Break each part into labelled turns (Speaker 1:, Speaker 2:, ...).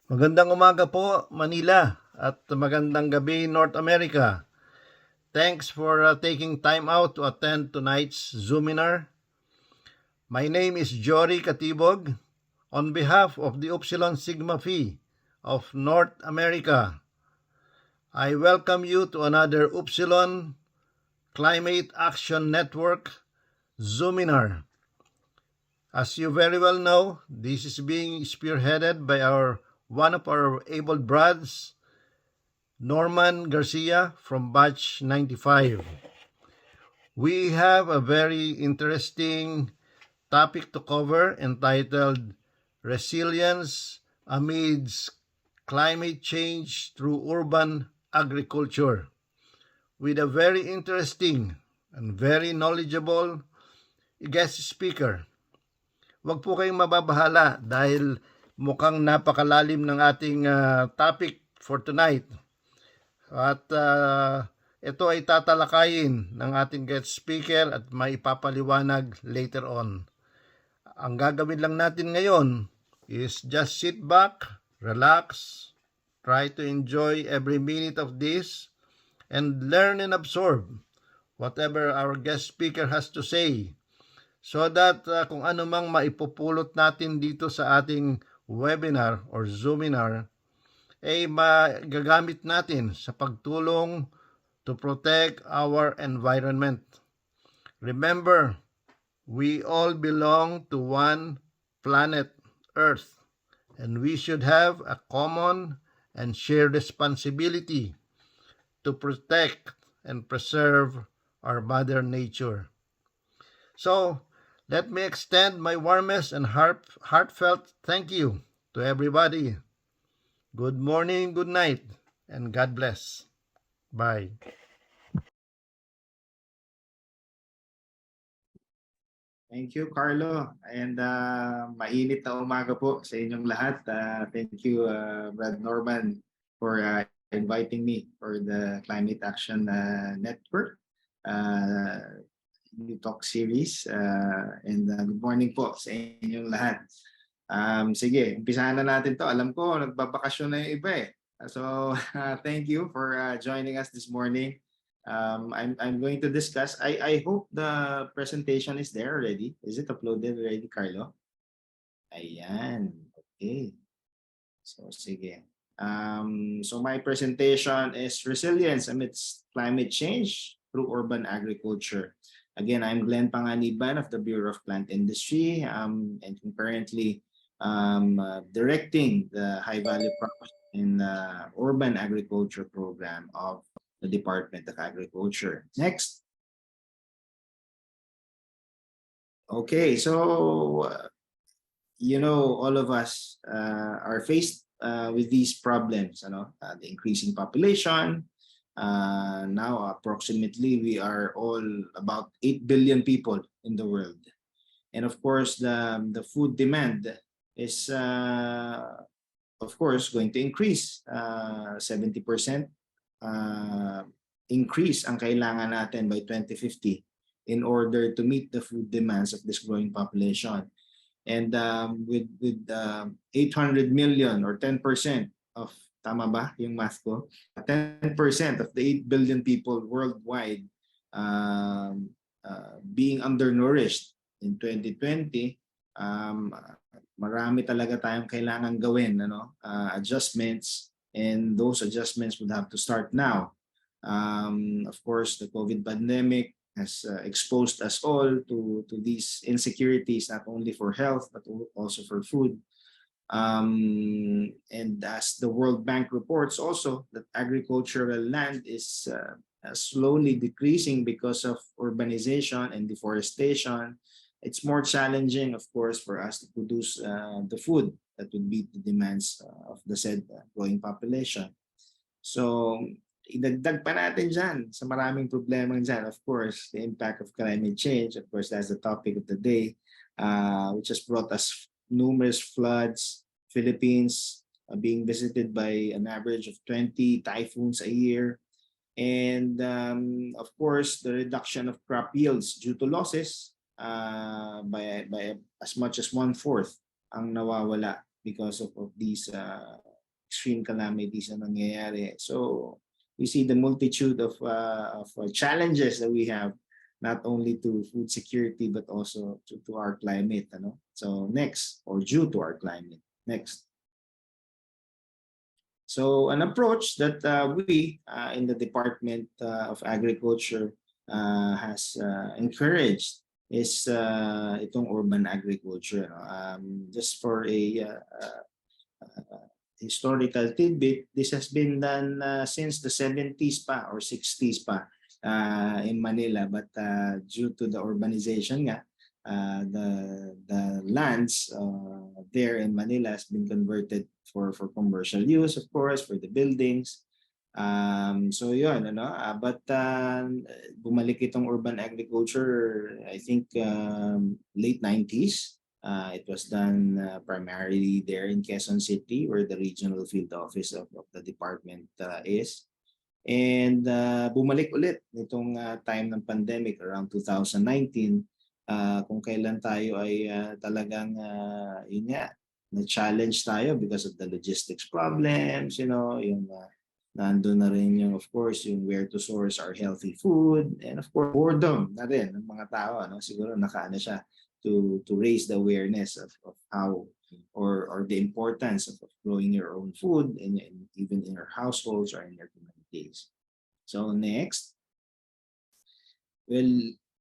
Speaker 1: Magandang umaga po, Manila, at magandang gabi, North America. Thanks for taking time out to attend tonight's Zoominar. My name is Jory Katibog. On behalf of the Upsilon Sigma Phi of North America, I welcome you to another Upsilon Climate Action Network Zoominar. As you very well know, this is being spearheaded by one of our able brads, Norman Garcia from Batch 95. We have a very interesting topic to cover entitled Resilience Amidst Climate Change Through Urban Agriculture, with a very interesting and very knowledgeable guest speaker. Huwag po kayong mababahala dahil mukhang napakalalim ng ating topic for tonight. At ito ay tatalakayin ng ating guest speaker at may ipapaliwanag later on. Ang gagawin lang natin ngayon is just sit back, relax, try to enjoy every minute of this, and learn and absorb whatever our guest speaker has to say, so that kung ano mang maipupulot natin dito sa ating webinar or Zoominar, ay magagamit natin sa pagtulong to protect our environment. Remember, we all belong to one planet, Earth, and we should have a common and shared responsibility to protect and preserve our Mother Nature. So, let me extend my warmest and heartfelt thank you to everybody. Good morning, good night, and God bless. Bye.
Speaker 2: Thank you, Carlo. And mainit na umaga po sa inyong lahat. Thank you, Brad Norman, for inviting me for the Climate Action Network New Talk Series. And good morning po sa inyong lahat. Sige, umpisahan na natin to. Alam ko, nagbabakasyon na yung iba eh. So, thank you for joining us this morning. I'm going to discuss. I hope the presentation is there already. Is it uploaded already, Carlo? Ayan. Okay. So, sige. So my presentation is Resilience Amidst Climate Change Through Urban Agriculture. Again, I'm Glenn Panganiban of the Bureau of Plant Industry, and currently directing the High Value Crops in the Urban Agriculture Program of the Department of Agriculture. Next. Okay, so you know, all of us are faced with these problems. The increasing population. Now, approximately, we are all about 8 billion people in the world, and of course, the food demand is, of course, going to increase. 70% increase ang kailangan natin by 2050 in order to meet the food demands of this growing population. And with 800 million or 10% of, tama ba yung math ko? 10% of the 8 billion people worldwide being undernourished in 2020, marami talaga tayong kailangan gawin, adjustments, and those adjustments would have to start now. Of course, the COVID pandemic has exposed us all to these insecurities, not only for health, but also for food. And as the World Bank reports also, that agricultural land is slowly decreasing because of urbanization and deforestation. It's more challenging, of course, for us to produce the food that would meet the demands of the said growing population. So, idagdag pa natin dyan sa maraming problema dyan. Of course, the impact of climate change. Of course, that's the topic of the day, which has brought us numerous floods. Philippines being visited by an average of 20 typhoons a year. And of course, the reduction of crop yields due to losses by as much as 1/4 ang nawawala because of these extreme calamities na nangyayari. So we see the multitude of challenges that we have, not only to food security but also to our climate. Ano? So next, or due to our climate. Next. So an approach that we in the Department of Agriculture has encouraged is itong urban agriculture. Just for a historical tidbit, this has been done since the 70s pa or 60s pa in Manila, but due to the urbanization nga, the lands there in Manila has been converted for commercial use, of course, for the buildings. So yun, ano, but bumalik itong urban agriculture, I think late 90s. It was done primarily there in Quezon City, where the regional field office of the department is. And bumalik ulit nitong time ng pandemic around 2019, kung kailan tayo ay talagang yun nga, na-challenge tayo because of the logistics problems, you know, yung nandun na rin yung, of course, yung where to source our healthy food, and of course boredom na rin ng mga tao, ano, siguro nakaano siya to raise the awareness of how or the importance of growing your own food and even in your households or in your communities. So next, well,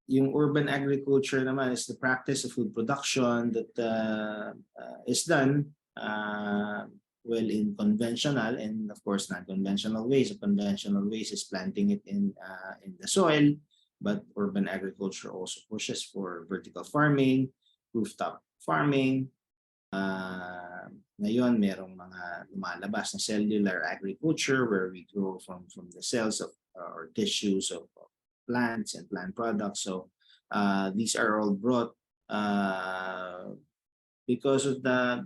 Speaker 2: yung urban agriculture naman is the practice of food production that is done well in conventional and of course non-conventional ways. The conventional ways is planting it in the soil, but urban agriculture also pushes for vertical farming, rooftop farming. Ngayon, merong mga lumalabas na cellular agriculture where we grow from the cells of or tissues of plants and plant products. So these are all brought because of the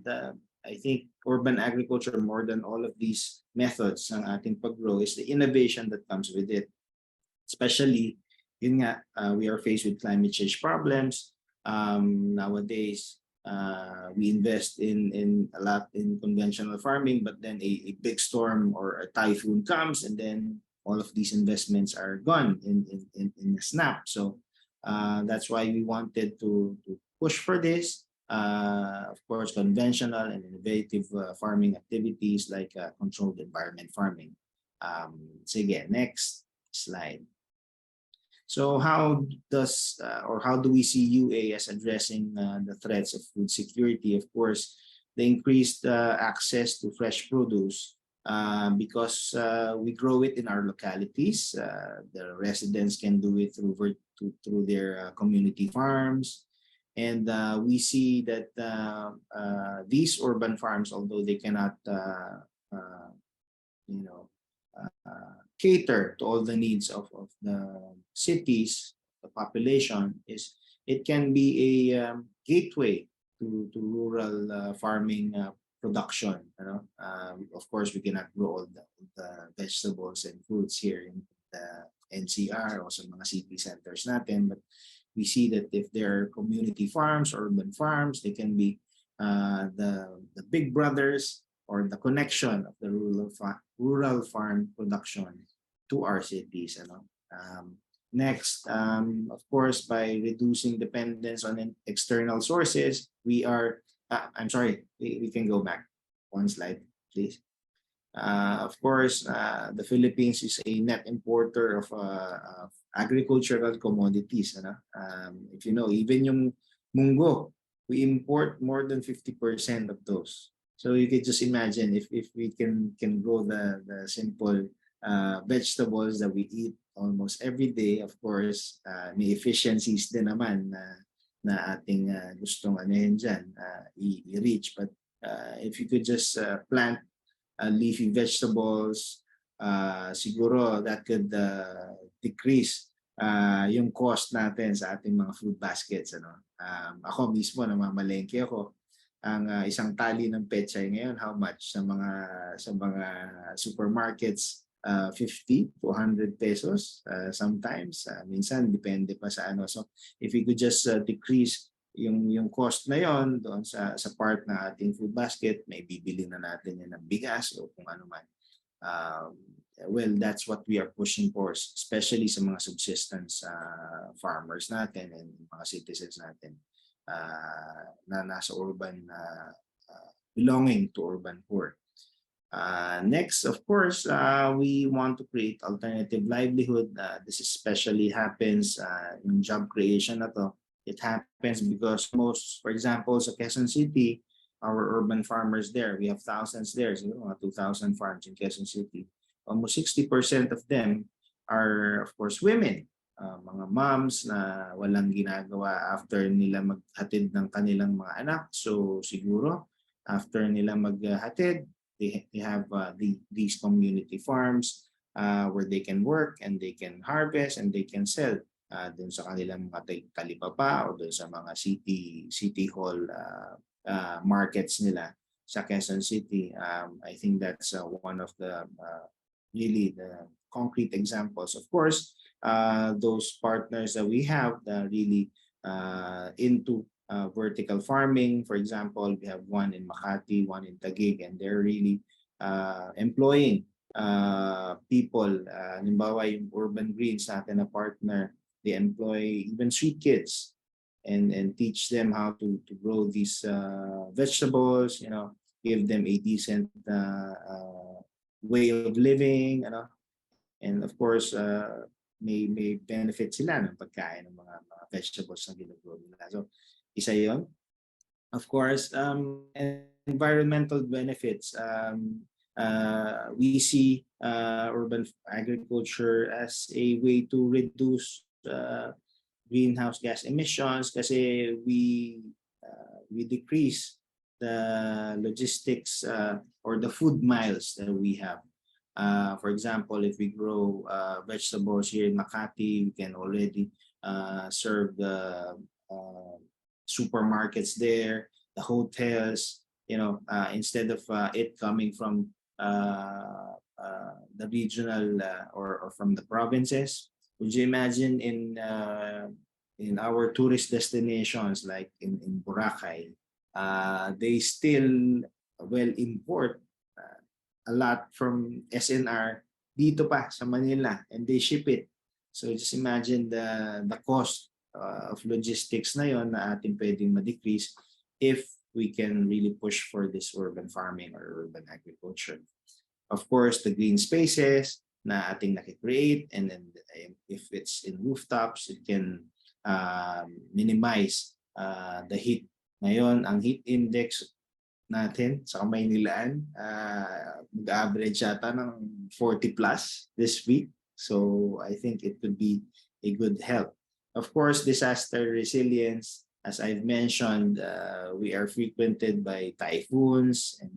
Speaker 2: I think urban agriculture, more than all of these methods ng ating pag-grow, is the innovation that comes with it. Especially, yun nga, we are faced with climate change problems. Nowadays, we invest in a lot in conventional farming, but then a big storm or a typhoon comes, and then all of these investments are gone in a snap. So that's why we wanted to push for this. Of course, conventional and innovative farming activities like controlled environment farming. Sige, next slide. So how does or how do we see UA as addressing the threats of food security? Of course, the increased access to fresh produce because we grow it in our localities. The residents can do it through their community farms. And we see that these urban farms, although they cannot, cater to all the needs of the cities, the population, it can be a gateway to rural farming production. You know? Of course, we cannot grow all the vegetables and fruits here in the NCR or sa mga city centers natin, but we see that if there are community farms, urban farms, they can be the big brothers or the connection of the rural farm production to our cities. Next, of course, by reducing dependence on external sources, we are, I'm sorry, we can go back one slide, please. Of course, the Philippines is a net importer of agricultural commodities. If you know, even yung munggo, we import more than 50% of those. So you can just imagine if we can grow the simple vegetables that we eat almost every day. Of course, may efficiencies din naman na ating gustong dyan, i-reach. But if you could just plant leafy vegetables, siguro that could decrease yung cost natin sa ating mga food baskets. Ako mismo, namamalengke ako. Ang isang tali ng pechay ngayon, how much sa mga supermarkets? 50 to 100 pesos sometimes. Minsan, depende pa sa ano. So if we could just decrease yung cost na yon doon sa part na ating food basket, may bibili na natin yan ng bigas o kung ano man. Well, that's what we are pushing for, especially sa mga subsistence farmers natin and mga citizens natin na nasa urban, belonging to urban poor. Next, of course, we want to create alternative livelihood. This especially happens in job creation na to. It happens because most, for example, sa Quezon City, our urban farmers there, we have thousands there, so, 2,000 farms in Quezon City. Almost 60% of them are, of course, women. Mga moms na walang ginagawa after nila maghatid ng kanilang mga anak. So siguro, after nila maghatid, they have these community farms where they can work and they can harvest and they can sell dun sa kanilang mga talipapa o dun sa mga city hall markets nila sa Quezon City. I think that's one of the really the concrete examples. Of course, those partners that we have really into vertical farming. For example, we have one in Makati, one in Taguig, and they're really employing people. Halimbawa, yung Urban Greens natin na partner, they employ even street kids and teach them how to grow these vegetables, give them a decent way of living, and of course, may benefit sila ng pagkain ng mga vegetables na ginagawa nila. So, isa yun. Of course, environmental benefits. We see urban agriculture as a way to reduce greenhouse gas emissions kasi we decrease the logistics or the food miles that we have. For example, if we grow vegetables here in Makati, we can already serve the supermarkets there, the hotels, instead of it coming from the regional or from the provinces. Would you imagine in our tourist destinations like in Boracay, they still import a lot from SNR dito pa sa Manila and they ship it. So just imagine the cost of logistics na yon na ating pwedeng ma-decrease if we can really push for this urban farming or urban agriculture. Of course, the green spaces na ating nakikreate, and then if it's in rooftops, it can minimize the heat. Ngayon, ang heat index natin sa Kamaynilaan, mag-average yata ng 40 plus this week. So I think it could be a good help. Of course, disaster resilience, as I've mentioned, we are frequented by typhoons and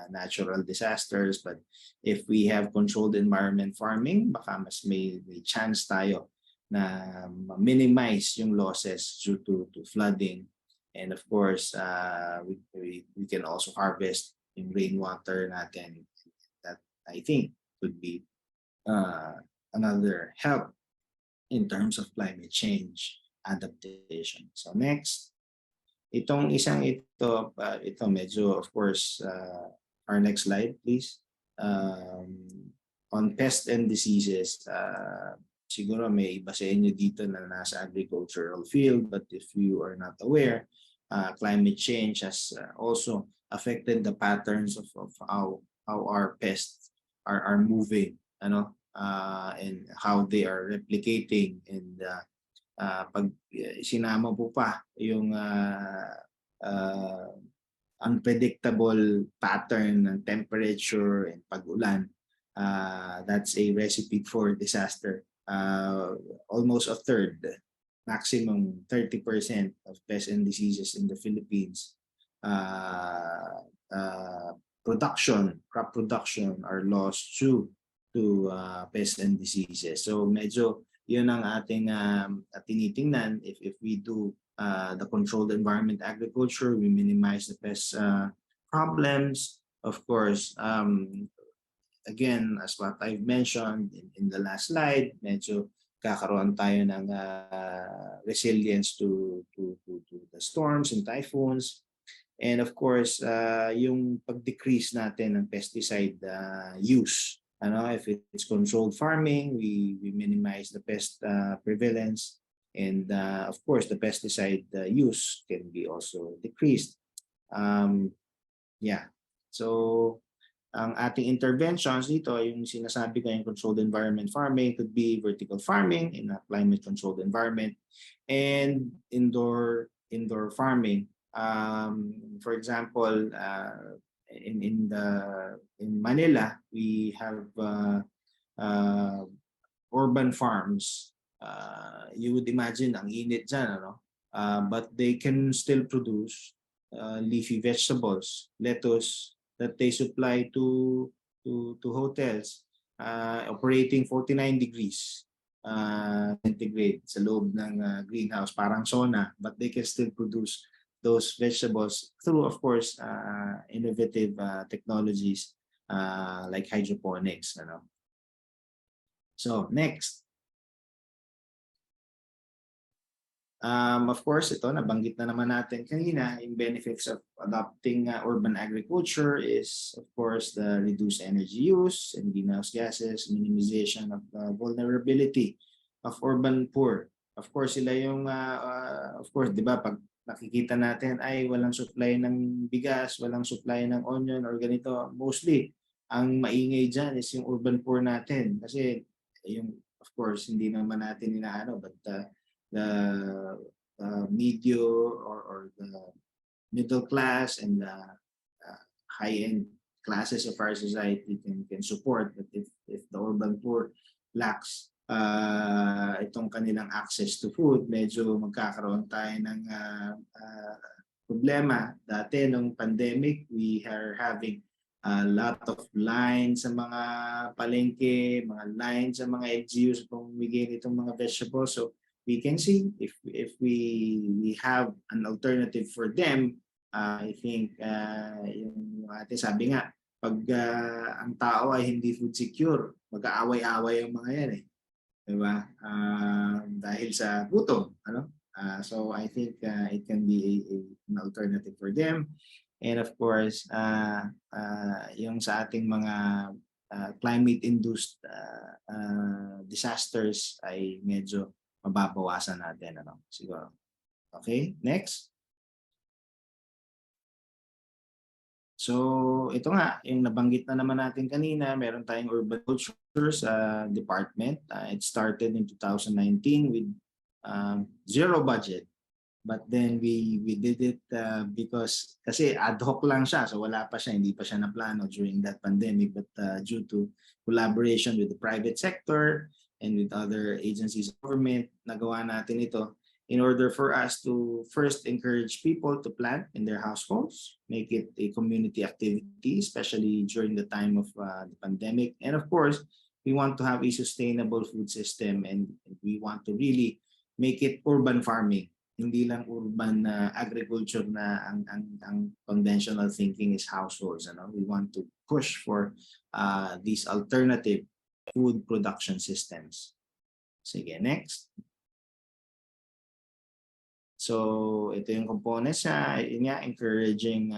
Speaker 2: natural disasters. But if we have controlled environment farming, baka mas may chance tayo na minimize yung losses due to flooding. And of course, we can also harvest yung rainwater natin. That I think could be another help in terms of climate change adaptation. So next, itong isang ito medyo, of course, our next slide, please. On pests and diseases, siguro may iba sa inyo dito na nasa agricultural field, but if you are not aware, climate change has also affected the patterns of how our pests are moving, and how they are replicating. And pag sinama po pa yung unpredictable pattern ng temperature and pag-ulan, that's a recipe for disaster. Almost a third, maximum 30% of pests and diseases in the Philippines, crop production are lost due to pests and diseases. So medyo yun ang ating tinitingnan. If we do the controlled environment agriculture, we minimize the pest problems. Of course, again, as what I've mentioned in the last slide, medyo kakaroon tayo ng resilience to the storms and typhoons. And of course, yung pag-decrease natin ng pesticide use. If it's controlled farming, we minimize the pest prevalence. And of course, the pesticide use can be also decreased. Yeah. So, ang ating interventions dito, yung sinasabi ko, yung controlled environment farming could be vertical farming in a climate controlled environment and indoor farming. For example, in Manila, we have urban farms. You would imagine ang init dyan, ano? But they can still produce leafy vegetables, lettuce, that they supply to hotels operating 49 degrees centigrade sa loob ng greenhouse, parang sauna, but they can still produce those vegetables through, of course, innovative technologies like hydroponics. So next. Of course, ito, nabanggit na naman natin kanina, yung benefits of adopting urban agriculture is, of course, the reduced energy use and greenhouse gases, minimization of vulnerability of urban poor. Of course, sila yung, of course, di ba, pag nakikita natin ay walang supply ng bigas, walang supply ng onion or ganito, mostly, ang maingay dyan is yung urban poor natin. Kasi, yung, of course, hindi naman natin inaano, but the or the middle class and the high-end classes of our society can support. But if the urban poor lacks itong kanilang access to food, medyo magkakaroon tayo ng problema. Dati nung pandemic, we are having a lot of lines sa mga palengke, mga lines sa mga LGUs kung bigay nitong mga vegetables. So we can see if we have an alternative for them. I think yung ate sabi nga, pag ang tao ay hindi food secure, mag-aaway-away ang mga yan eh. Diba? Dahil sa gutom. So I think it can be an alternative for them. And of course, yung sa ating mga climate-induced disasters ay medyo mababawasan natin, siguro. Okay, next. So, ito nga, yung nabanggit na naman natin kanina, meron tayong urban culture sa department. It started in 2019 with zero budget. But then we did it because kasi ad hoc lang siya. So wala pa siya, hindi pa siya naplano during that pandemic. But due to collaboration with the private sector and with other agencies of government, nagawa natin ito in order for us to first encourage people to plant in their households, make it a community activity, especially during the time of the pandemic. And of course, we want to have a sustainable food system and we want to really make it urban farming. Hindi lang urban agriculture na ang conventional thinking is households. We want to push for these alternative food production systems. Sige, next. So ito yung components encouraging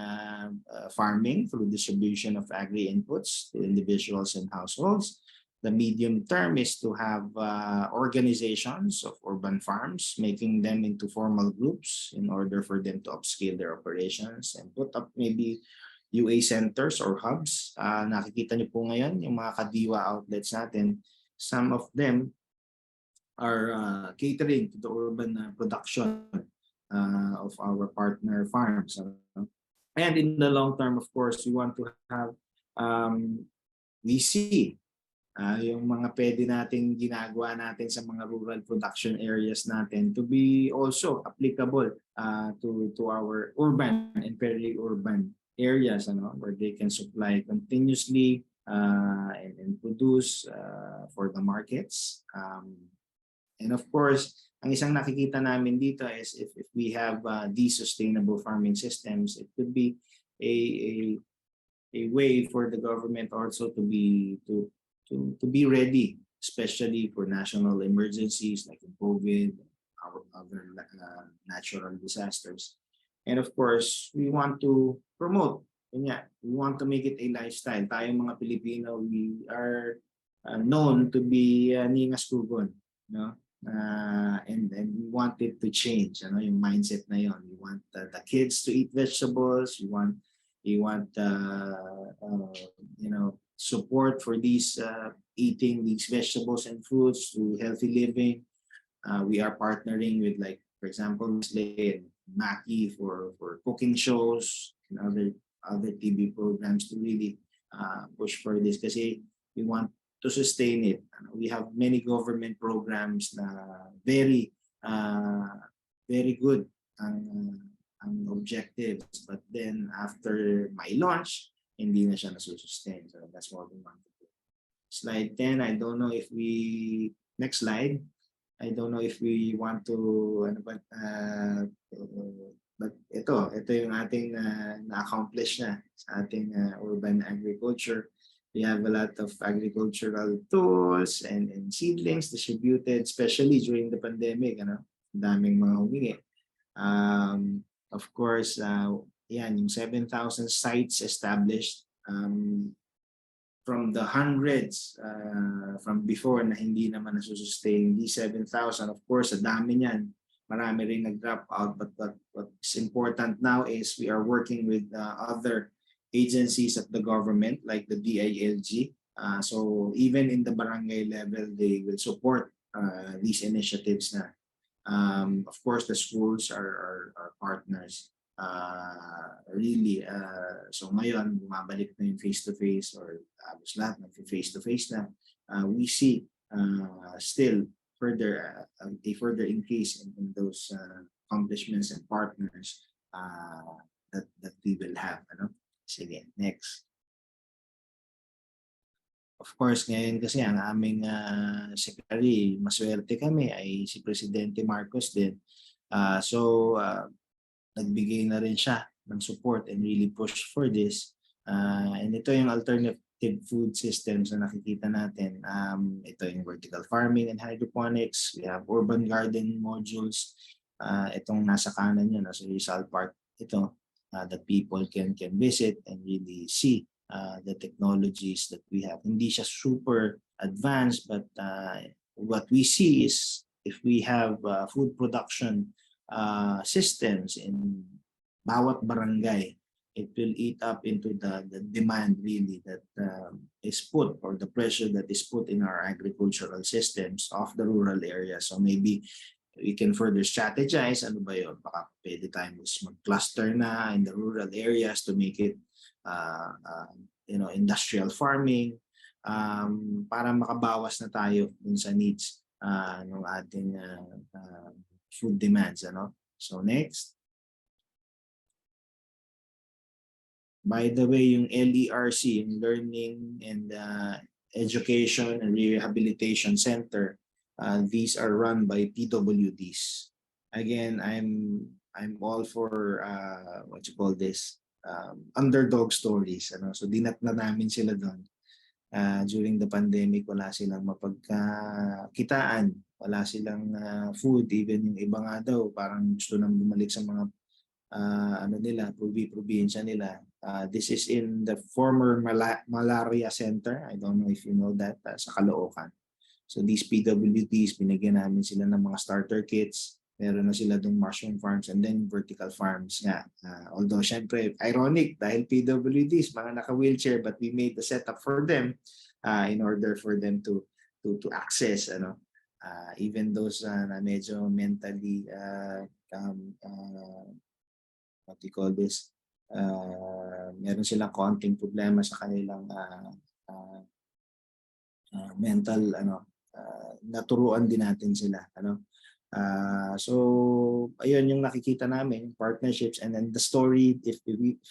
Speaker 2: farming through distribution of agri-inputs to individuals and households. The medium term is to have organizations of urban farms, making them into formal groups in order for them to upscale their operations and put up maybe UA centers or hubs. Nakikita niyo po ngayon yung mga kadiwa outlets natin. Some of them are catering to the urban production of our partner farms. And in the long term, of course, we want to have we see yung mga pwede nating ginagawa natin sa mga rural production areas natin to be also applicable to our urban and peri-urban areas, where they can supply continuously and produce for the markets. And of course, ang isang nakikita namin dito is if we have these sustainable farming systems, it could be a way for the government also to be ready especially for national emergencies like in COVID, our other natural disasters. And of course, we want to promote. We want to make it a lifestyle. Tayong mga Pilipino, we are known to be ningas kugon, no? And we want it to change, yung mindset na yon. We want the kids to eat vegetables. We want support for these eating these vegetables and fruits through healthy living. We are partnering with, like, for example, Nestle and Mackie for cooking shows and other TV programs to really push for this kasi we want to sustain it. We have many government programs na very good ang objectives, but then after my launch, hindi na siya nasusustain. So that's what we want to do. Slide 10, I don't know if we, next slide. I don't know if we want to, but ito yung ating na-accomplish na sa ating urban agriculture. We have a lot of agricultural tools and seedlings distributed, especially during the pandemic. Daming mga humingi. Of course, yung 7,000 sites established from the hundreds from before na hindi naman nasusustain. These 7,000, of course, sa dami niyan. Marami rin nag-drop out, but what's important now is we are working with other agencies of the government like the DILG. So even in the barangay level, they will support these initiatives na. Of course, the schools are partners. Really, so ngayon, bumabalik na yung face-to-face or lahat face-to-face na. We see still further a further increase in those accomplishments and partners that we will have. Sige, next. Of course, ngayon kasi ang aming secretary, maswerte kami, ay si Presidente Marcos din. So, nagbigay na rin siya ng support and really push for this. And ito yung alternative food systems na nakikita natin. Ito yung vertical farming and hydroponics. We have urban garden modules. Itong nasa kanan yun, nasa Rizal Park, ito, that people can visit and really see the technologies that we have. Hindi siya super advanced, but what we see is if we have food production systems in bawat barangay, it will eat up into the demand really that is put, or the pressure that is put in our agricultural systems of the rural areas. So maybe we can further strategize. Ano ba yun? Baka pwede tayong mag-cluster na in the rural areas to make it industrial farming para makabawas na tayo dun sa needs ng ating food demands. So next. By the way, yung LERC, yung Learning and Education and Rehabilitation Center, these are run by PWDs. Again, I'm all for what you call this, underdog stories. So dinat na namin sila doon. During the pandemic, wala silang mapagkakitaan, wala silang food. Even yung iba nga daw, parang gusto nang bumalik sa mga probinsya nila. This is in the former malaria center. I don't know if you know that, sa Caloocan. So these PWDs, binigyan namin sila ng mga starter kits. Meron na sila dong mushroom farms and then vertical farms nga. Although syempre, ironic dahil PWDs, mga naka-wheelchair, but we made the setup for them in order for them to access, even those na medyo mentally, what do you call this, meron silang konting problema sa kanilang mental, naturuan din natin sila. So ayun yung nakikita namin, partnerships, and then the story, if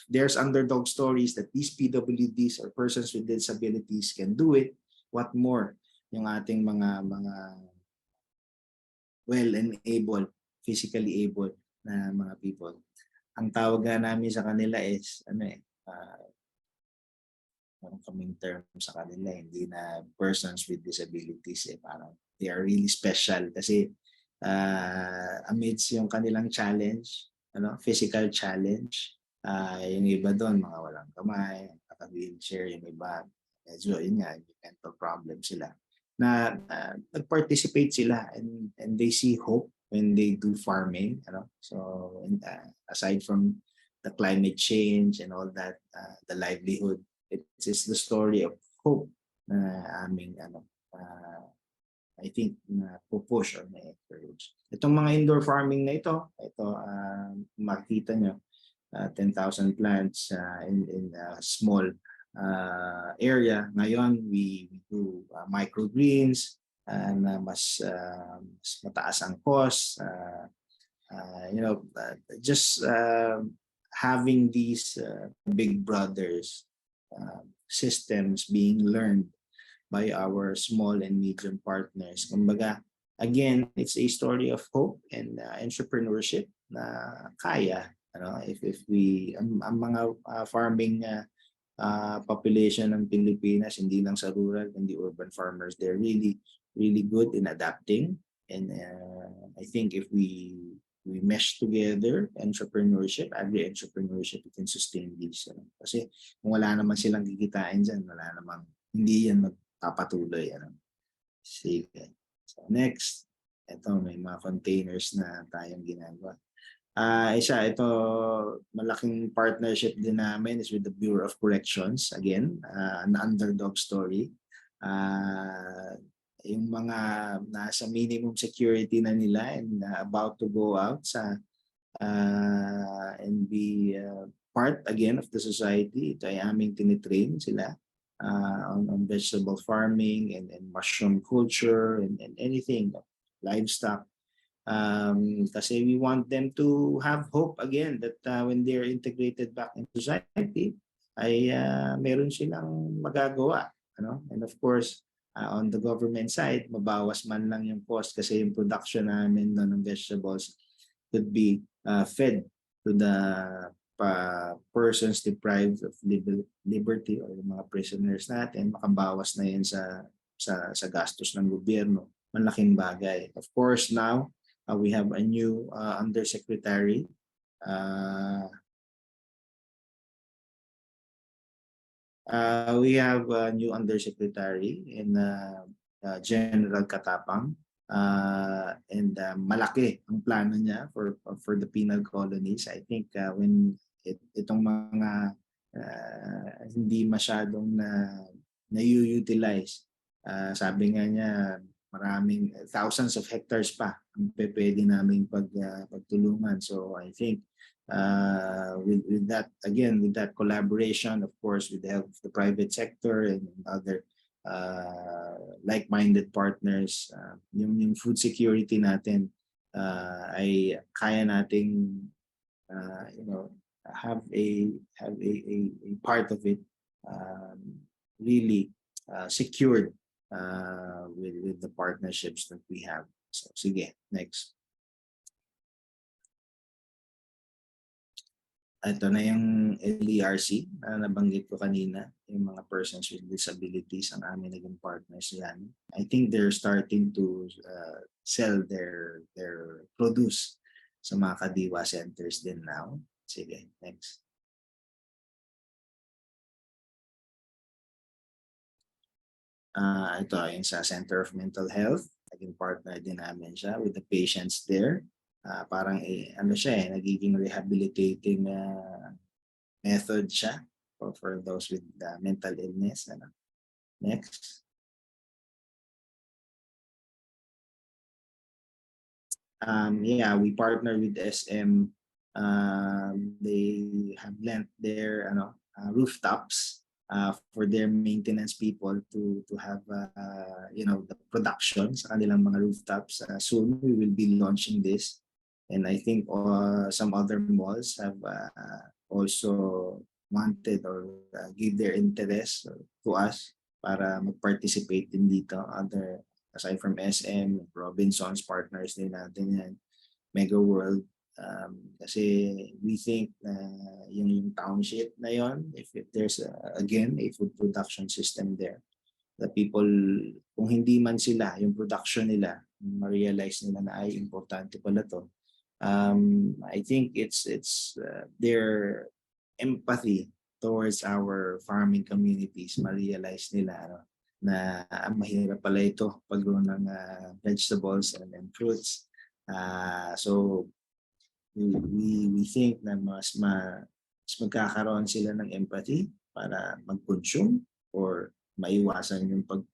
Speaker 2: there's underdog stories that these PWDs or persons with disabilities can do it, what more yung ating mga well-enabled, physically able na mga people. Ang tawag namin sa kanila is meron kaming term sa kanila, hindi na persons with disabilities, parang they are really special kasi amidst yung kanilang challenge, physical challenge, yung iba doon mga walang kamay, naka-wheelchair, yung iba medyo yun nga, yung mental problem sila na nag-participate sila and they see hope when they do farming, so aside from the climate change and all that, the livelihood, it is the story of hope na aming I think na pupush or na encourage. Itong mga indoor farming na ito makikita nyo 10,000 plants in a small area. Ngayon we do microgreens na mas mataas ang cost. Just having these big brothers systems being learned by our small and medium partners. Kumbaga, again, it's a story of hope and entrepreneurship na kaya. If we, ang mga farming population ng Pilipinas, hindi lang sa rural, hindi urban farmers, they're really, really good in adapting. And I think if we mesh together entrepreneurship, agri-entrepreneurship, we can sustain these. Kasi kung wala naman silang kikitain dyan, wala namang, hindi yan magpapatuloy. Sige. So next, ito may mga containers na tayong ginagawa. Ito, malaking partnership din namin is with the Bureau of Corrections. Again, an underdog story. Yung mga nasa minimum security na nila and about to go out and be part again of the society. Ito ay aming tinitrain sila on vegetable farming and mushroom culture and anything, livestock. Kasi we want them to have hope again that when they're integrated back in society, ay meron silang magagawa. And of course, on the government side, mabawas man lang yung cost kasi yung production namin ng vegetables could be fed to the persons deprived of liberty or yung mga prisoners natin, makabawas na yan sa gastos ng gobyerno. Malaking bagay. Of course, now, we have a new undersecretary. We have a new undersecretary in General Katapang. And malaki ang plano niya for the penal colonies. I think when itong mga hindi masyadong na-utilize, sabi nga niya, maraming thousands of hectares pa ang pwede naming pagtulungan. So I think with that, again, with that collaboration, of course, with the help of the private sector and other like-minded partners, yung food security natin ay kaya nating have a part of it really secured with the partnerships that we have. So sige, next. Ito na yung LERC na nabanggit ko kanina, yung mga persons with disabilities ang aming naging partners yan. I think they're starting to sell their produce sa mga kadiwa centers din now. Sige, next. Ito yung sa Center of Mental Health. Naging partner din namin siya with the patients there. Parang nagiging rehabilitating method siya for those with mental illness. Next. We partner with SM. They have lent their rooftops for their maintenance people to have the production sa kanilang mga rooftops. Soon we will be launching this, and I think some other malls have also wanted or give their interest to us para mag-participate din dito. Other aside from SM, Robinson's partners din natin yan, Mega World. Kasi we think na yung township na yon, if there's again a food production system there, the people, kung hindi man sila, yung production nila, ma-realize nila na ay importante pala to. I think it's their empathy towards our farming communities, ma-realize nila na mahirap pala ito pag-grow ng vegetables and fruits. So we think na mas magkakaroon sila ng empathy para mag-consume or maiwasan yung pag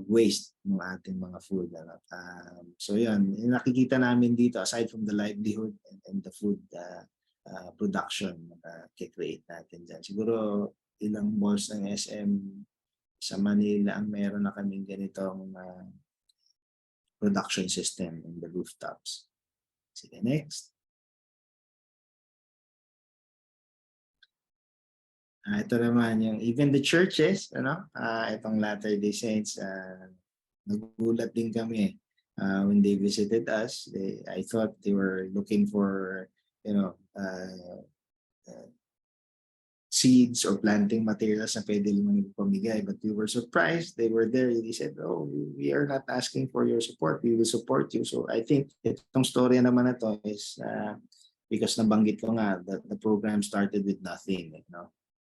Speaker 2: waste ng ating mga food. So yan, yung nakikita namin dito aside from the livelihood and the food production na create natin dyan. Siguro ilang malls ng SM sa Manila ang meron na kaming ganitong production system in the rooftops. Sige, next. Ito naman yung even the churches, itong Latter-day Saints, nagulat din kami when they visited us. I thought they were looking for, seeds or planting materials na pwede limang pamigay. But we were surprised. They were there. They said, oh, we are not asking for your support. We will support you. So I think itong story naman na to is because nabanggit ko nga that the program started with nothing.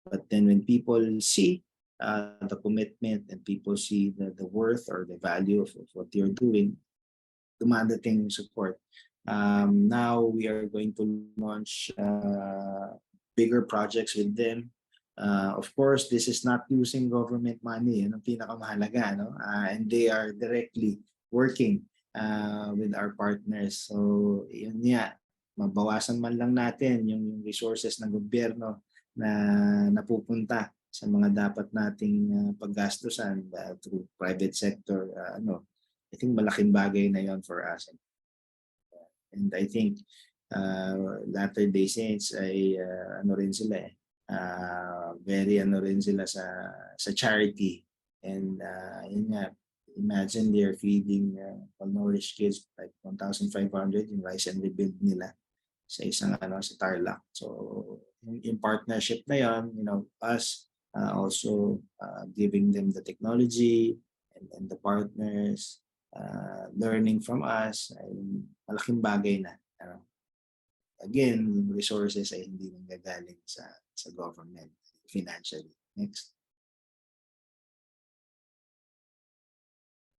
Speaker 2: But then when people see the commitment and people see the worth or the value of what you're doing, dumadating support. Now we are going to launch bigger projects with them. Of course, this is not using government money. Yan ang pinakamahalaga. And they are directly working with our partners. So yun nga, mabawasan man lang natin yung resources ng gobyerno na napupunta sa mga dapat nating paggastusan through private sector. I think malaking bagay na yon for us. And I think Latter-day Saints ay rin sila very rin sila sa charity. And yun nga, imagine they're feeding malnourished kids like 1,500 yung rice and rebuild nila sa isang sa Tarlac. So yung partnership na yon, us also giving them the technology and the partners learning from us ay malaking bagay na. Again, resources ay hindi nanggagaling sa government financially. Next.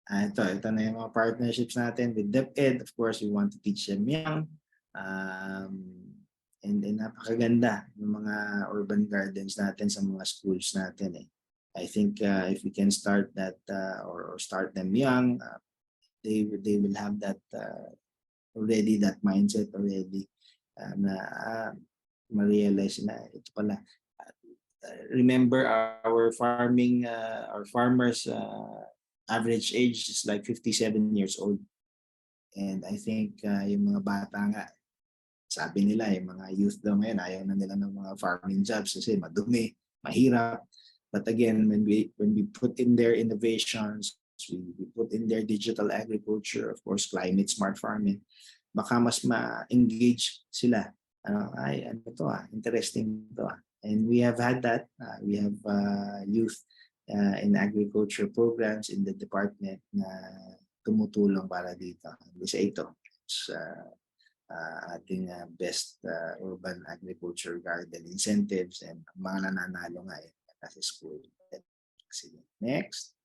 Speaker 2: Ito na yung mga partnerships natin with DepEd. Of course, we want to teach them young. And napakaganda ng mga urban gardens natin sa mga schools natin. I think if we can start that or start them young, they will have that already, that mindset already. Na ma-realize na ito pala. Remember our farmers average age is like 57 years old. And I think yung mga bata nga, sabi nila yung mga youth daw ngayon ayaw na nila ng mga farming jobs kasi madumi, mahirap. But again, when we put in their innovations, we put in their digital agriculture, of course, climate smart farming, baka mas ma-engage sila. Interesting to. And we have had that. We have youth in agriculture programs in the department na tumutulong para dito. Isa ito. It's ating best urban agriculture garden incentives and mga nananalo nga sa school. Next.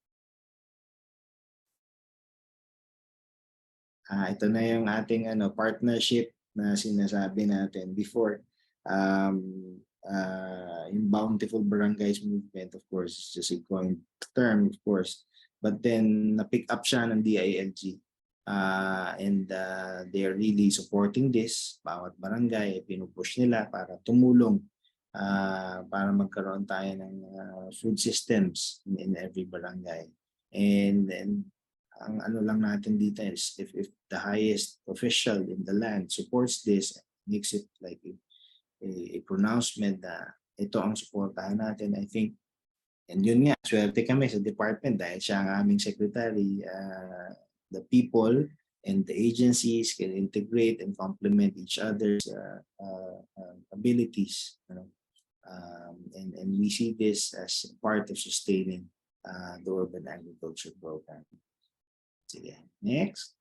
Speaker 2: Ito na yung ating partnership na sinasabi natin before. Yung Bountiful Barangays movement, of course, is just a coined term, of course. But then, na-pick up siya ng DILG. And they are really supporting this. Bawat barangay, pinupush nila para tumulong para magkaroon tayo ng food systems in every barangay. And ang lang natin dito is if the highest official in the land supports this, makes it like a pronouncement na ito ang suportahan natin, I think. And yun nga, swerte kami sa department dahil siya ang aming secretary. The people and the agencies can integrate and complement each other's abilities. And we see this as part of sustaining the urban agriculture program. Sige. Next.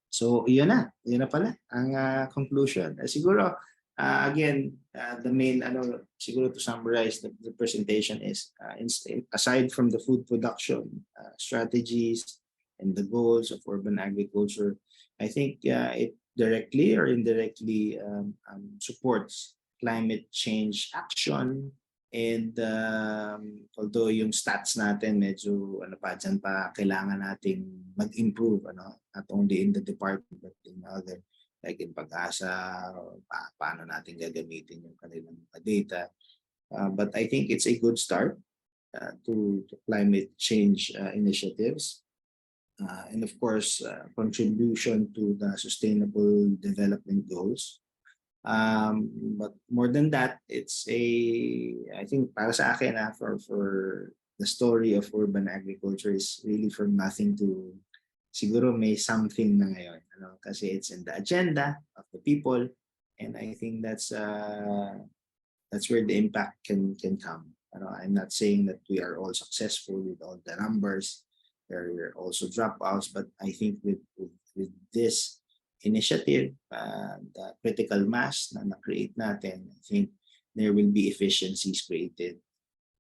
Speaker 2: So, yun na pala ang conclusion. Siguro, again, the main, siguro to summarize the presentation is, aside from the food production strategies and the goals of urban agriculture, I think it directly or indirectly supports climate change action. And although yung stats natin medyo dyan pa kailangan nating mag-improve, not only in the department but in other, like in Pag-asa, paano natin gagamitin yung kanilang data. But I think it's a good start to climate change initiatives. And of course, contribution to the sustainable development goals. But more than that, it's I think para sa akin, for the story of urban agriculture is really from nothing to siguro may something na ngayon, kasi it's in the agenda of the people, and I think that's where the impact can come. I'm not saying that we are all successful with all the numbers. There are also dropouts, but I think with this initiative, the critical mass na na-create natin, I think there will be efficiencies created,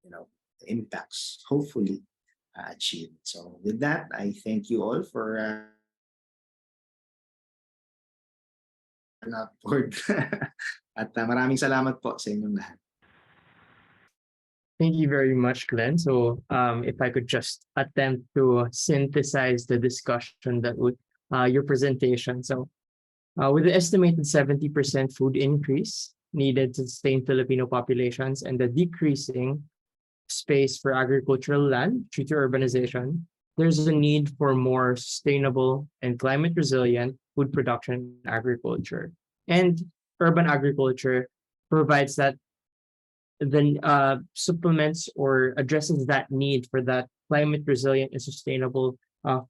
Speaker 2: the impacts hopefully achieved. So with that, I thank you all for not board. At maraming salamat po sa inyong lahat.
Speaker 3: Thank you very much, Glenn. So if I could just attempt to synthesize the discussion that would your presentation. So with the estimated 70% food increase needed to sustain Filipino populations and the decreasing space for agricultural land due to urbanization, there's a need for more sustainable and climate resilient food production and agriculture. And urban agriculture provides that then supplements or addresses that need for that climate resilient and sustainable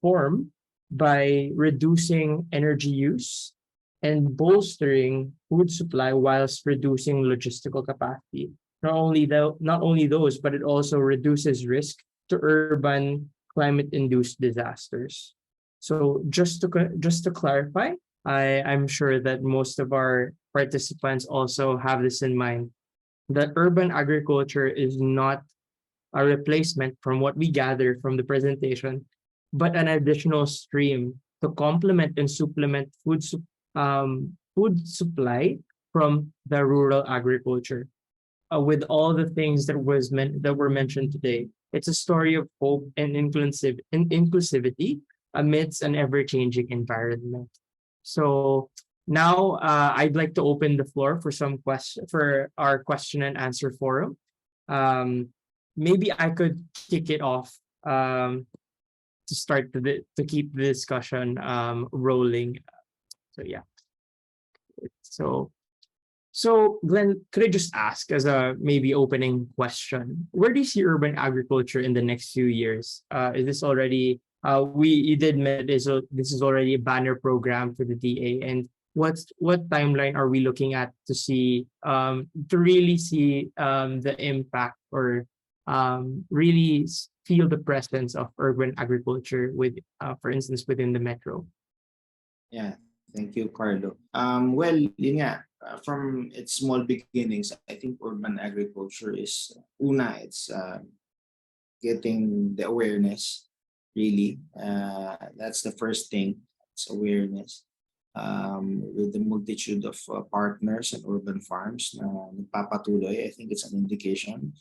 Speaker 3: form by reducing energy use and bolstering food supply whilst reducing logistical capacity. Not only those, but it also reduces risk to urban climate-induced disasters. So just to clarify, I'm sure that most of our participants also have this in mind, that urban agriculture is not a replacement from what we gather from the presentation, but an additional stream to complement and supplement food supply from the rural agriculture. With all the things that were mentioned today, it's a story of hope and inclusivity amidst an ever-changing environment. So now I'd like to open the floor for for our question and answer forum. Maybe I could kick it off to start to keep the discussion rolling. So yeah. So Glenn, could I just ask as a maybe opening question, where do you see urban agriculture in the next few years? Is this already you did mention this is already a banner program for the DA, and what timeline are we looking at to see to really see the impact or really feel the presence of urban agriculture with for instance within the metro?
Speaker 2: Yeah, thank you, Carlo. Well, yun nga, from its small beginnings, I think urban agriculture is it's getting the awareness. Really, that's the first thing. It's awareness. With the multitude of partners and urban farms na nagpapatuloy, I think it's an indication.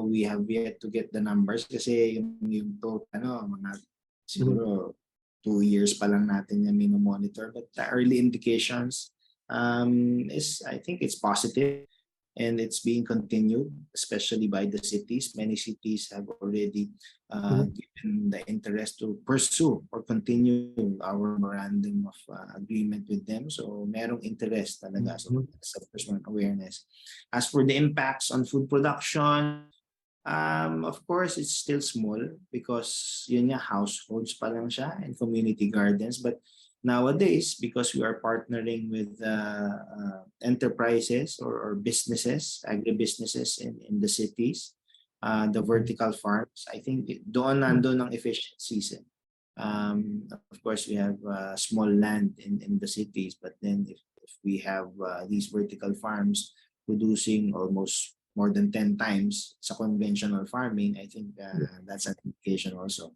Speaker 2: We have yet to get the numbers kasi yung total, mga siguro 2 years pa lang natin yung monitor, but the early indications is, I think it's positive, and it's being continued, especially by the cities. Many cities have already given the interest to pursue or continue our memorandum of agreement with them. So merong interest talaga. So that's the first one, awareness. As for the impacts on food production, Of course, it's still small because yun nga, households pa lang siya and community gardens. But nowadays, because we are partnering with enterprises or businesses, agribusinesses in the cities, the vertical farms, I think doon nandun ang efficiencies. Of course, we have small land in the cities, but then if we have these vertical farms producing almost more than 10 times sa conventional farming, I think that's an indication also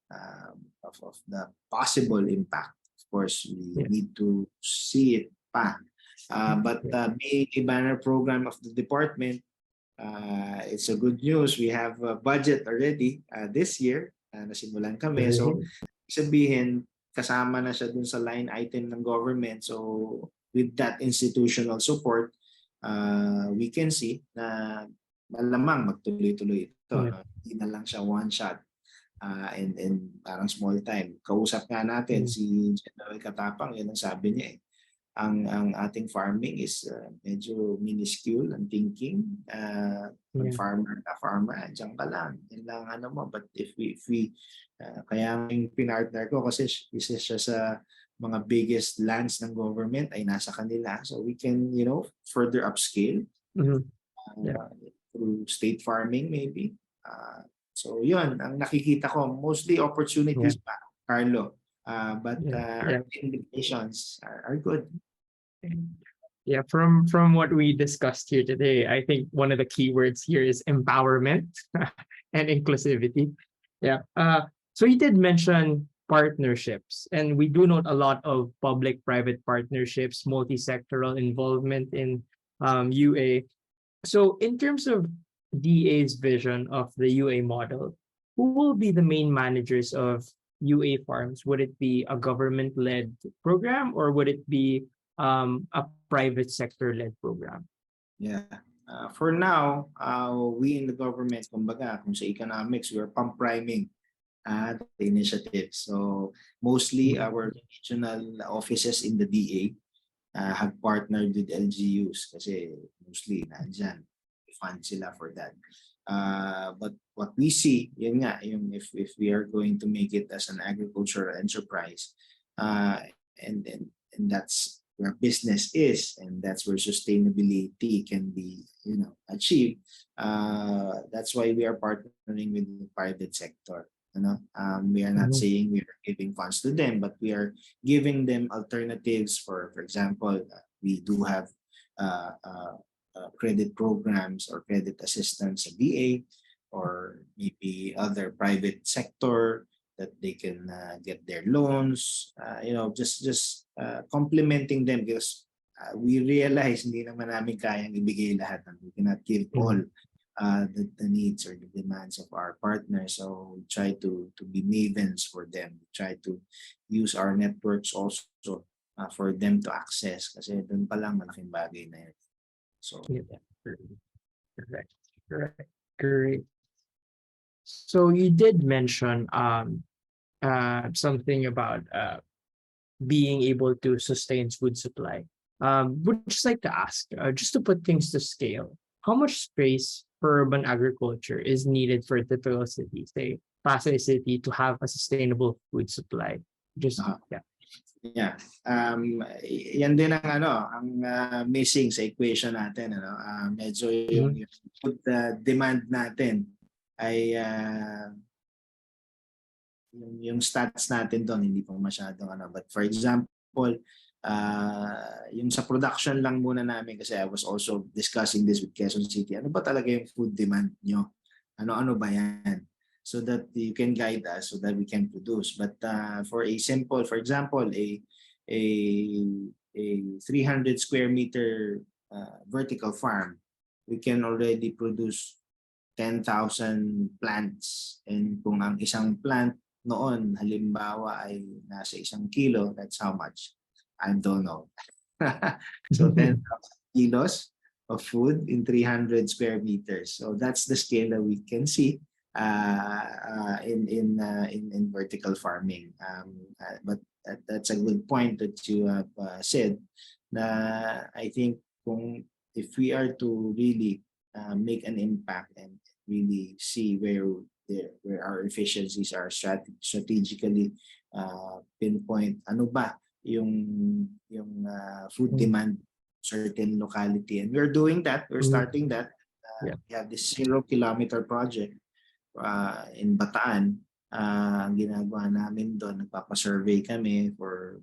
Speaker 2: of the possible impact. Of course, we need to see it pa. But being a banner program of the department, it's a good news. We have a budget already this year. Nasimulan kami. So, sabihin, kasama na siya dun sa line item ng government. So, with that institutional support, we can see na malamang magtuloy-tuloy ito. Hindi na lang siya one shot and parang small time. Kausap nga natin si General Katapang, yan ang sabi niya eh. Ang ating farming is medyo minuscule ang thinking. Farmer, dyan ka lang. Yan lang ano mo. But if we kaya yung pinartner ko kasi isa siya sa mga biggest lands ng government ay nasa kanila. So we can, further upscale through state farming maybe. So yun, ang nakikita ko, mostly opportunities pa, Carlo. But our indications are good.
Speaker 3: Yeah, from what we discussed here today, I think one of the key words here is empowerment and inclusivity. Yeah. So you did mention partnerships, and we do note a lot of public-private partnerships, multi-sectoral involvement in UA. So in terms of DA's vision of the UA model, who will be the main managers of UA farms? Would it be a government-led program, or would it be a private sector-led program?
Speaker 2: Yeah. For now, we in the government, kumbaga, kung sa economics, we are pump priming the initiative. So mostly our regional offices in the DA have partnered with LGUs kasi mostly nandyan. Fund sila for that. But what we see, yun nga, yung if we are going to make it as an agricultural enterprise, and that's where business is, and that's where sustainability can be, achieved. That's why we are partnering with the private sector. We are not saying we are giving funds to them, but we are giving them alternatives. For example, we do have credit programs or credit assistance at DA, or maybe other private sector that they can get their loans, just complementing them, because we realize hindi naman namin kayang ibigay lahat. We cannot give all the needs or the demands of our partners. So we try to be mavens for them. We try to use our networks also for them to access, kasi doon pa lang malaking bagay na yun. So
Speaker 3: correct. Great. So you did mention something about being able to sustain food supply. Would just like to ask, just to put things to scale, how much space for urban agriculture is needed for a typical city, say Pasay City, to have a sustainable food supply? Just
Speaker 2: Yeah. Yan din ang missing sa equation natin, medyo yung food demand natin ay yung stats natin doon hindi pa masyadong but for example, yung sa production lang muna namin, kasi I was also discussing this with Quezon City, ano ba talaga yung food demand nyo? Ano ba yan? So that you can guide us so that we can produce. But for example, a 300 square meter vertical farm, we can already produce 10,000 plants. And kung ang isang plant noon, halimbawa ay nasa 1 kilo, that's how much? I don't know. So 10,000 kilos of food in 300 square meters. So that's the scale that we can see in vertical farming. But that's a good point that you have said. Na I think if we are to really make an impact and really see where our efficiencies are strategically pinpoint ano ba yung food demand certain locality, and we're doing that. We're starting that. We have this 0 kilometer project in Bataan. Ang ginagawa namin doon, nagpapa-survey kami for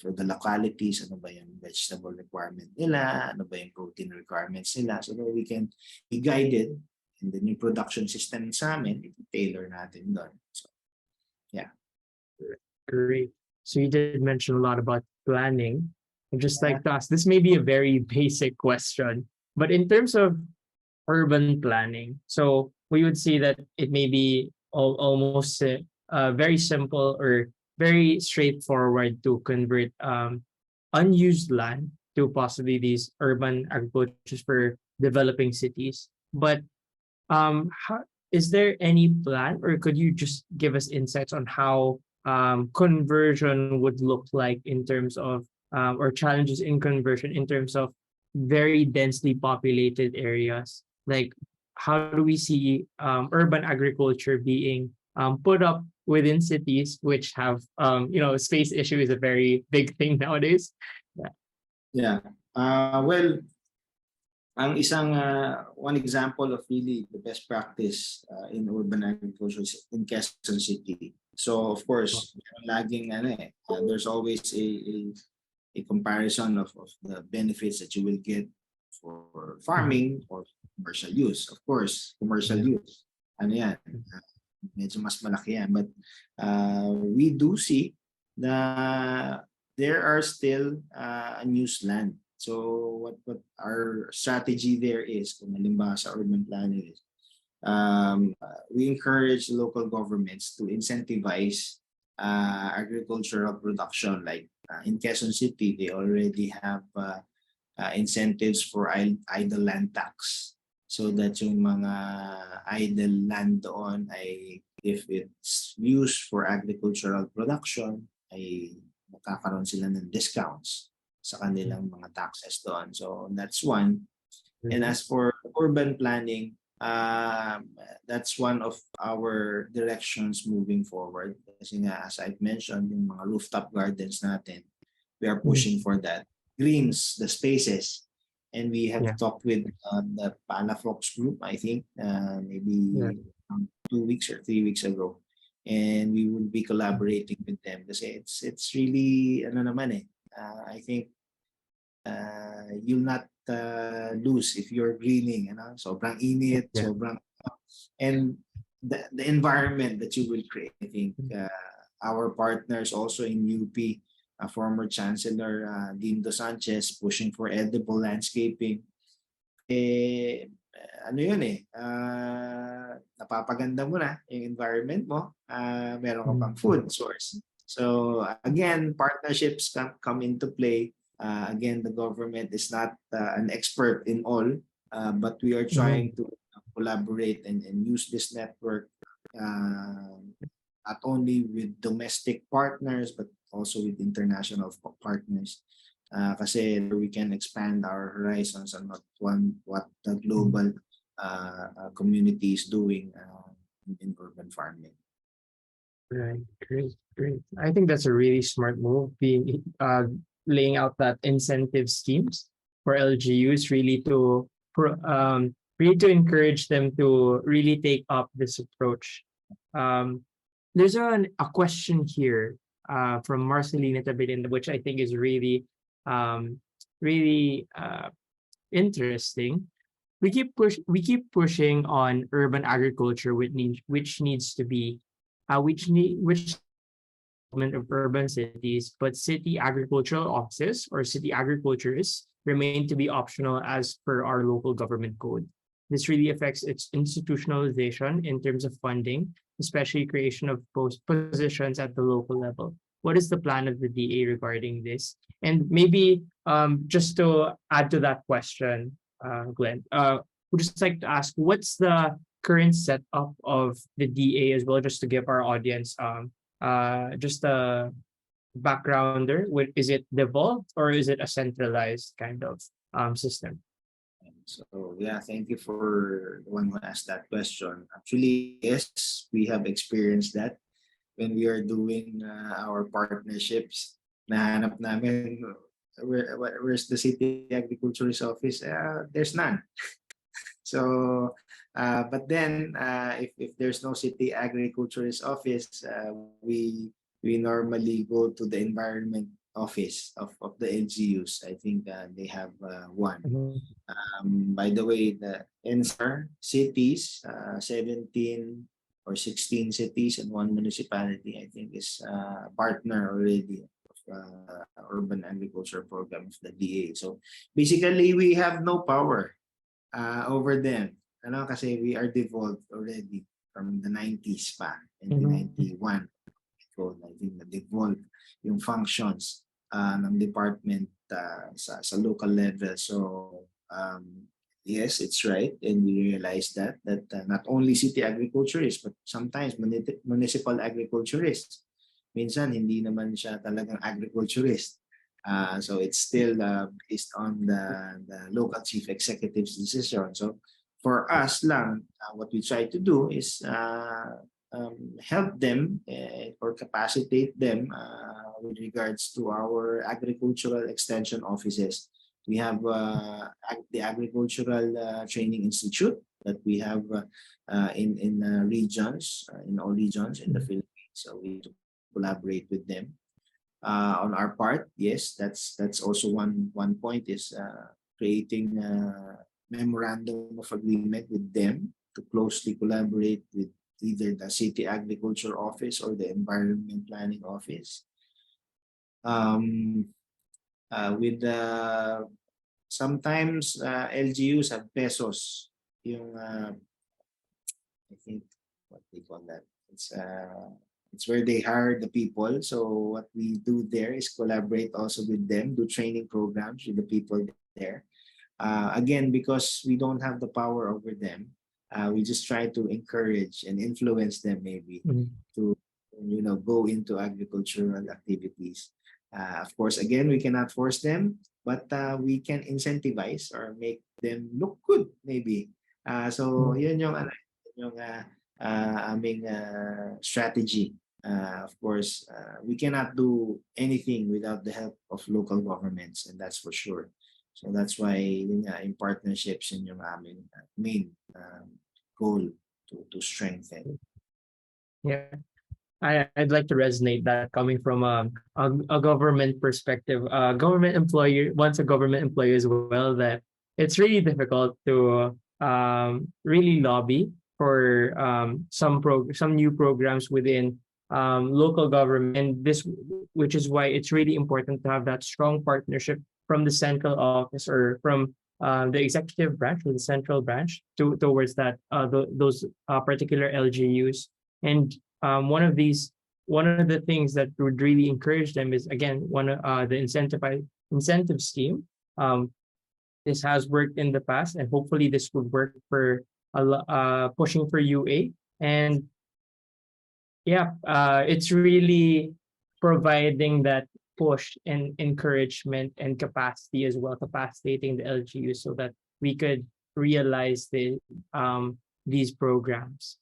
Speaker 2: the localities, ano ba yung vegetable requirement nila, ano ba yung protein requirements nila, so that we can be guided, and then yung production system sa amin, i-tailor natin doon. So, yeah.
Speaker 3: Great. So you did mention a lot about planning. I'd just like to ask, this may be a very basic question, but in terms of urban planning, so we would see that it may be almost very simple or very straightforward to convert unused land to possibly these urban agricultures for developing cities. But is there any plan, or could you just give us insights on how conversion would look like in terms of or challenges in conversion in terms of very densely populated areas? Like, how do we see urban agriculture being put up within cities, which have space issue is a very big thing nowadays.
Speaker 2: Yeah. Well, ang isang one example of really the best practice in urban agriculture is in Quezon City. So of course, laging there's always a comparison of the benefits that you will get for farming or commercial use. Of course, commercial use. Ano yan? Medyo mas malaki yan. But we do see that there are still unused land. So what our strategy there is, kung halimbawa sa urban planning is, we encourage local governments to incentivize agricultural production. Like in Quezon City, they already have incentives for idle land tax. So that yung mga idle land doon ay, if it's used for agricultural production, ay makakaroon sila ng discounts sa kanilang mga taxes doon. So that's one. And as for urban planning, that's one of our directions moving forward. Kasi nga, as I've mentioned, yung mga rooftop gardens natin, we are pushing for that. Greens, the spaces. And we have talked with the Palafox group, I think, maybe 2 weeks or 3 weeks ago. And we will be collaborating with them kasi it's really, I think you'll not lose if you're greening, sobrang init, sobrang, and the environment that you will create. I think our partners also in UP, former Chancellor Dindo Sanchez, pushing for edible landscaping. Napapaganda mo na yung environment mo, meron ka pang food source. So again, partnerships come into play. Again, the government is not an expert in all, but we are trying to collaborate and use this network not only with domestic partners, but also with international partners. Kasi we can expand our horizons on what the global community is doing in urban farming.
Speaker 3: Right, great. I think that's a really smart move, being laying out that incentive schemes for LGUs really to encourage them to really take up this approach. There's a question here from Marcelina Tabedin, which I think is really interesting. We keep pushing on urban agriculture, which needs to be of urban cities, but city agricultural offices or city agriculturists remain to be optional as per our local government code. This really affects its institutionalization in terms of funding, especially creation of positions at the local level. What is the plan of the DA regarding this? And maybe just to add to that question, Glenn, would just like to ask, what's the current setup of the DA as well, just to give our audience just a backgrounder? Is it devolved or is it a centralized kind of system?
Speaker 2: So yeah, thank you for the one who asked that question. Actually, yes, we have experienced that when we are doing our partnerships. Nahanap namin where's the city agriculturist office? There's none. So, but then if there's no city agriculturist office, we normally go to the environment office of the LGUs. I think they have one.
Speaker 3: Mhm.
Speaker 2: By the way, the NCR cities, 17 or 16 cities and one municipality, I think is a partner already of urban agriculture program of the DA. So basically, we have no power over them. Ano, kasi we are devolved already from the 90s pa,
Speaker 3: Mhm.
Speaker 2: 1991. So I think na-devolve yung functions ng department sa local level. So yes, it's right, and we realize that not only city agriculturists but sometimes municipal agriculturists. Minsan hindi naman siya talagang agriculturist. So it's still based on the local chief executive's decision. So for us lang, what we try to do is help them or capacitate them with regards to our agricultural extension offices. We have the Agricultural Training Institute that we have in regions, in all regions in the Philippines. So we collaborate with them. On our part, yes, that's also one point is creating a memorandum of agreement with them to closely collaborate with either the city agriculture office or the environment planning office. With sometimes LGUs have pesos, yung I think what they call that. It's where they hire the people. So what we do there is collaborate also with them, do training programs with the people there. Again, because we don't have the power over them, we just try to encourage and influence them maybe
Speaker 3: Mhm.
Speaker 2: to go into agricultural activities. Of course, again, we cannot force them, but we can incentivize or make them look good maybe. So yun yung aming strategy. Of course, we cannot do anything without the help of local governments, and that's for sure. So that's why yun nga, in partnerships yun yung aming main goal to strengthen.
Speaker 3: Yeah. I'd like to resonate that coming from a government perspective. Government employee, once a government employee as well, that it's really difficult to really lobby for some new programs within local government, and this, which is why it's really important to have that strong partnership from the central office or from the executive branch or the central branch towards that those particular LGUs. And one of the things that would really encourage them is, again, one of the incentive scheme. This has worked in the past, and hopefully this would work for pushing for UA. And yeah, it's really providing that push and encouragement and capacity as well, capacitating the LGU so that we could realize these programs.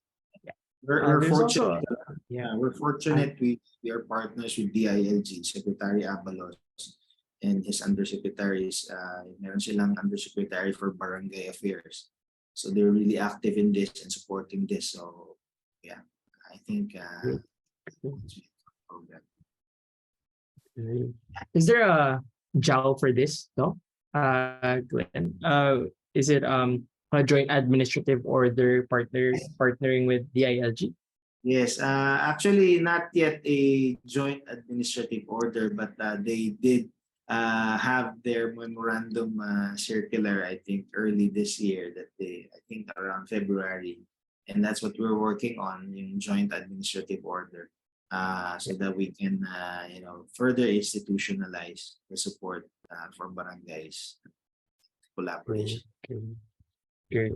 Speaker 2: We're
Speaker 3: There's
Speaker 2: fortunate.
Speaker 3: also yeah.
Speaker 2: We're fortunate we are partners with DILG, Secretary Abalos, and his undersecretaries. Meron silang undersecretary for barangay affairs. So they're really active in this and supporting this. So yeah, I think it's a program.
Speaker 3: Is there a JAL for this? No, Glenn. Is it a joint administrative order partnering with DILG?
Speaker 2: Yes, actually not yet a joint administrative order, but they did have their memorandum circular, I think, early this year, that I think around February. And that's what we're working on, yung joint administrative order, so that we can, further institutionalize the support for barangays collaboration.
Speaker 3: Great.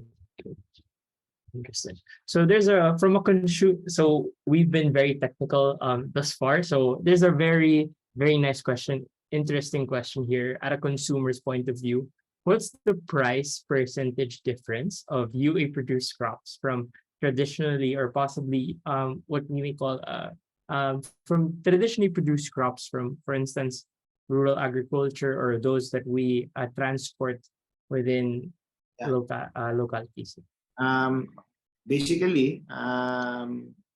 Speaker 3: Interesting. So there's so we've been very technical thus far. So there's a very, very nice question, interesting question here at a consumer's point of view. what's the price percentage difference of UA produced crops from traditionally or possibly what we may call from traditionally produced crops from, for instance, rural agriculture or those that we transport within
Speaker 2: Yeah.
Speaker 3: localities?
Speaker 2: Um, Basically,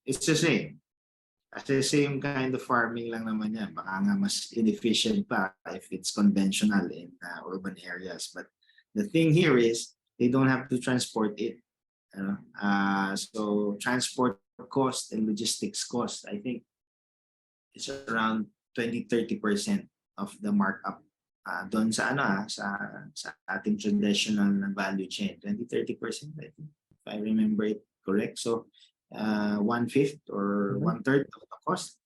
Speaker 2: it's the same. Kasi same kind of farming lang naman yan. Baka nga mas inefficient pa if it's conventional in urban areas. But the thing here is they don't have to transport it. So transport cost and logistics cost, I think it's around 20-30% of the markup doon sa sa ating traditional na value chain. 20-30%, I think, if I remember it correct. So 1/5 or 1/3 of the cost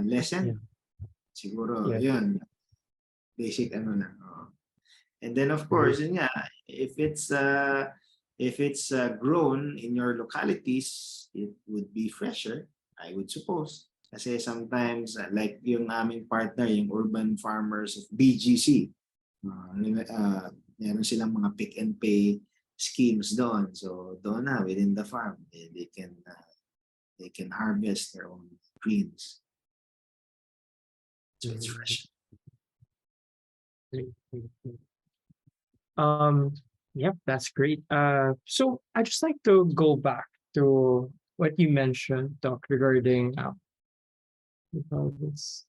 Speaker 2: lesson.
Speaker 3: Yeah.
Speaker 2: Siguro
Speaker 3: Yeah.
Speaker 2: yun, basic lang. And then of course, yun nga, if it's grown in your localities, it would be fresher, I would suppose. Kasi sometimes, like yung aming partner, yung urban farmers of BGC, meron silang mga pick and pay schemes doon. So doon na, within the farm, they can harvest their own greens. So it's fresh.
Speaker 3: Yep, that's great. So I just like to go back to what you mentioned, Doc, regarding this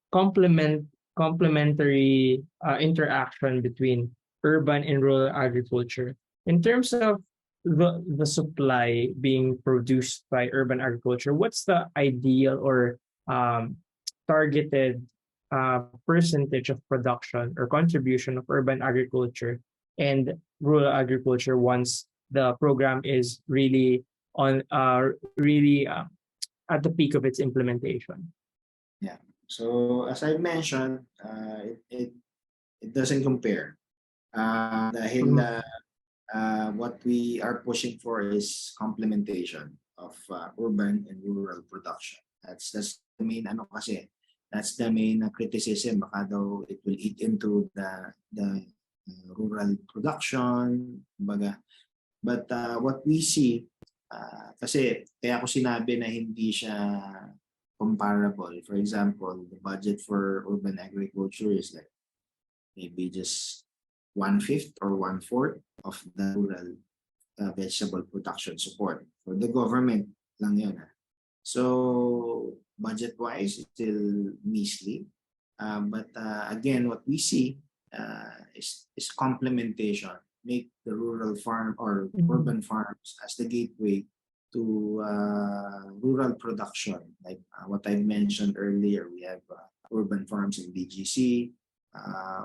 Speaker 3: complementary interaction between urban and rural agriculture. In terms of the supply being produced by urban agriculture, what's the ideal or targeted percentage of production or contribution of urban agriculture and rural agriculture once the program is really on at the peak of its implementation?
Speaker 2: Yeah. So as I mentioned, it doesn't compare. Dahil what we are pushing for is complementation of urban and rural production. That's the main kasi. That's the main criticism. Baka daw it will eat into the rural production. Baga. But what we see, kasi kaya ako sinabi na hindi siya comparable. For example, the budget for urban agriculture is like maybe just 1/5 or 1/4 of the rural vegetable production support. For the government lang yun. So budget-wise, it's still measly. But again, what we see is complementation. Make the rural farm or urban farms as the gateway to rural production. Like what I mentioned earlier, we have urban farms in BGC.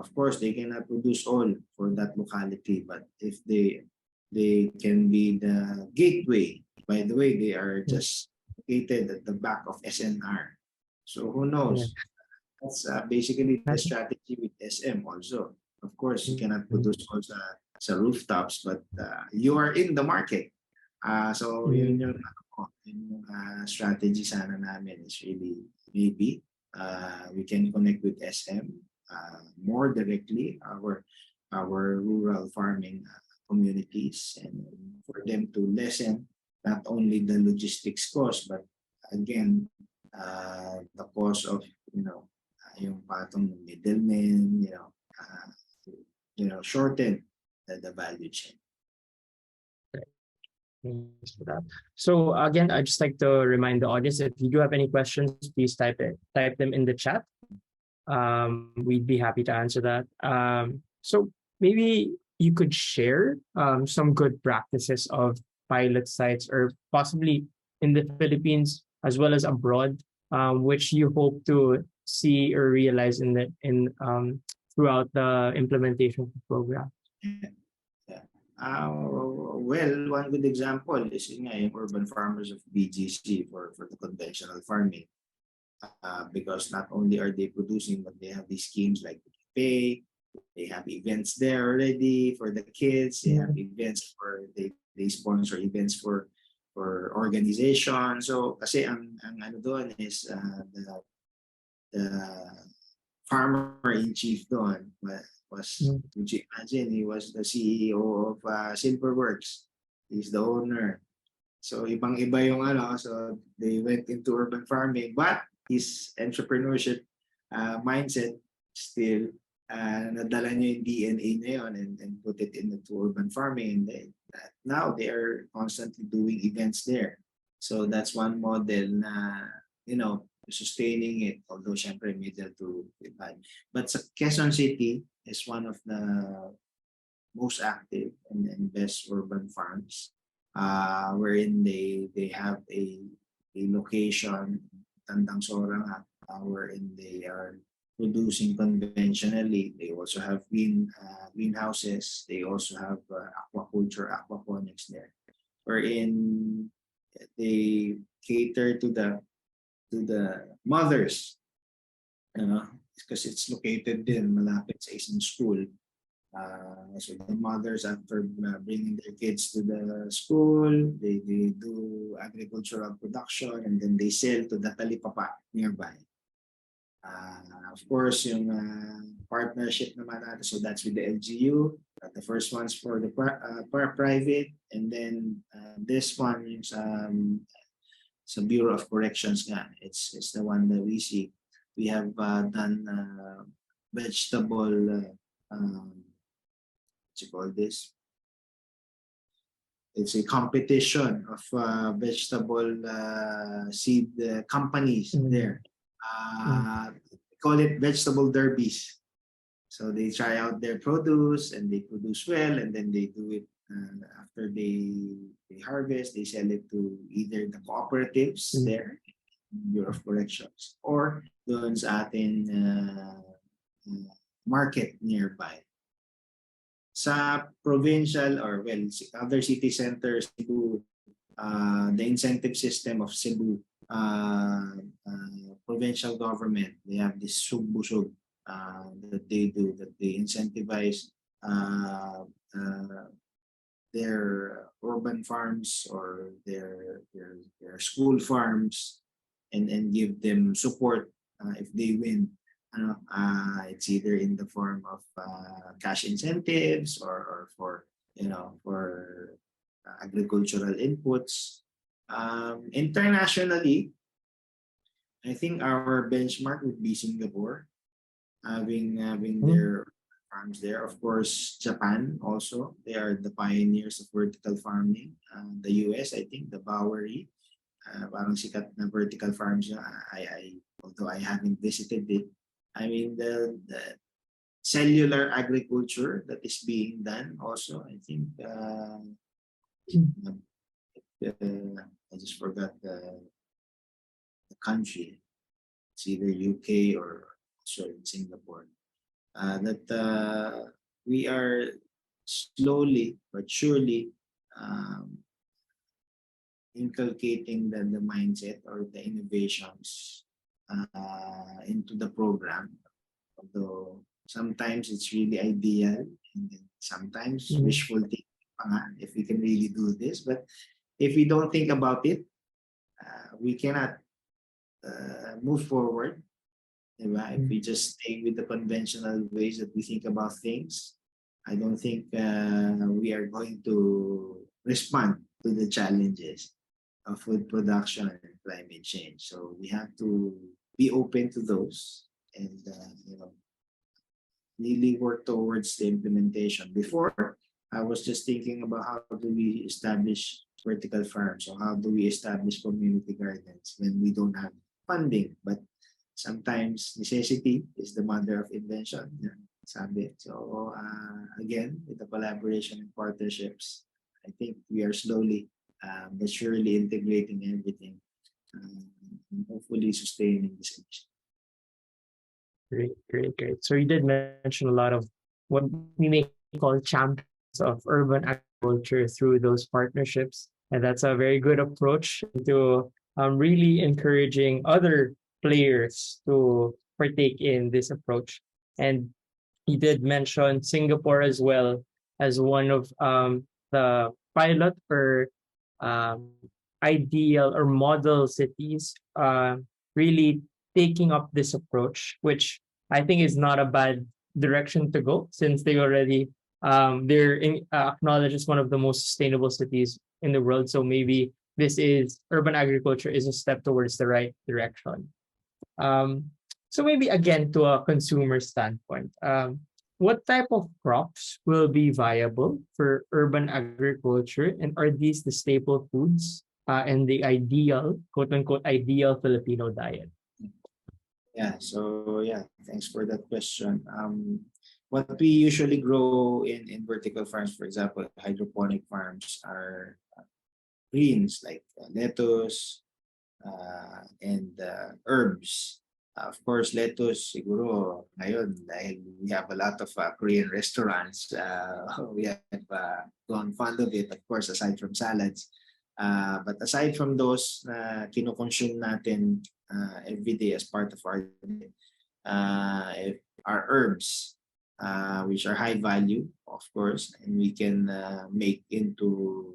Speaker 2: Of course, they cannot produce all for that locality, but if they can be the gateway. By the way, they are just located at the back of SNR. So who knows? That's basically the strategy with SM also. Of course, you cannot produce all sa rooftops, but you are in the market. So yun yung strategy sana namin is really maybe we can connect with SM more directly, our rural farming communities, and for them to lessen not only the logistics cost, but again, the cost of, yung patong middlemen, shorten the value chain.
Speaker 3: Thanks for that. So again, I'd just like to remind the audience, if you do have any questions, please type them in the chat. We'd be happy to answer that. So maybe you could share some good practices of pilot sites, or possibly in the Philippines as well as abroad, which you hope to see or realize throughout the implementation of the program.
Speaker 2: Well, one good example is yung urban farmers of BGC for the conventional farming. Because not only are they producing, but they have these schemes like pay. They have events there already for the kids. They have events they sponsor events for organization. So kasi ang ano doon is the farmer in chief doon. was, would you imagine, he was the CEO of Silverworks. He's the owner. So ibang-iba yung ano, so they went into urban farming, but his entrepreneurship mindset still nadala niya yung DNA niya yun and put it into urban farming. And now they are constantly doing events there. So that's one model na, you know, sustaining it, although syempre middle to bad. But sa Quezon City is one of the most active and best urban farms, wherein they have a location, Tandang Sorang, wherein they are producing conventionally. They also have greenhouses. They also have aquaculture, aquaponics there, wherein they cater to the mothers, you know, because it's located in malapit sa isang school. So the mothers, after bringing their kids to the school, they do agricultural production and then they sell to the talipapa nearby. Of course, yung partnership naman natin, so that's with the LGU. The first one's for the private, and then this one is sa Bureau of Corrections nga. It's the one that we see. We have done vegetable, what you call this? It's a competition of vegetable seed companies there. We call it vegetable derbies. So they try out their produce and they produce well, and then they do it after they harvest, they sell it to either the cooperatives there, Bureau of Corrections, or doon sa ating market nearby. Sa provincial or well, other city centers, Cebu, the incentive system of Cebu, provincial government, they have this subbusog that they do, that they incentivize their urban farms or their school farms and give them support if they win. It's either in the form of cash incentives or for, you know, for agricultural inputs. Internationally, I think our benchmark would be Singapore, having their farms there. Of course, Japan also, they are the pioneers of vertical farming. The US, I think, the Bowery, parang sikat na vertical farms. Although I haven't visited it, I mean the cellular agriculture that is being done also, I think. I just forgot the country. It's either UK or also in Singapore. That we are slowly but surely inculcating the mindset or the innovations into the program. Although sometimes it's really ideal and then sometimes wishful thinking if we can really do this. But if we don't think about it, we cannot move forward. If we just stay with the conventional ways that we think about things, I don't think we are going to respond to the challenges of food production and climate change. So we have to be open to those and you know, really work towards the implementation. Before, I was just thinking about how do we establish vertical farms, or how do we establish community gardens when we don't have funding. But sometimes necessity is the mother of invention. Sabi. So again, with the collaboration and partnerships, I think we are slowly but surely integrating everything and hopefully sustaining this initiative.
Speaker 3: Great. So you did mention a lot of what we may call champions of urban agriculture through those partnerships. And that's a very good approach to really encouraging other players to partake in this approach. And he did mention Singapore as well as one of the pilot or ideal or model cities really taking up this approach, which I think is not a bad direction to go, since they already acknowledged as one of the most sustainable cities in the world. So maybe this is urban agriculture is a step towards the right direction. So maybe again to a consumer standpoint, what type of crops will be viable for urban agriculture, and are these the staple foods and the ideal, quote unquote, ideal Filipino diet?
Speaker 2: Yeah, so yeah, thanks for that question. What we usually grow in vertical farms, for example, hydroponic farms, are greens like lettuce and herbs. Of course, lettuce, siguro, ngayon, dahil we have a lot of Korean restaurants, we have gone fond of it, of course, aside from salads. But aside from those na kinoconsume natin every day as part of our diet, our herbs, which are high value, of course, and we can make into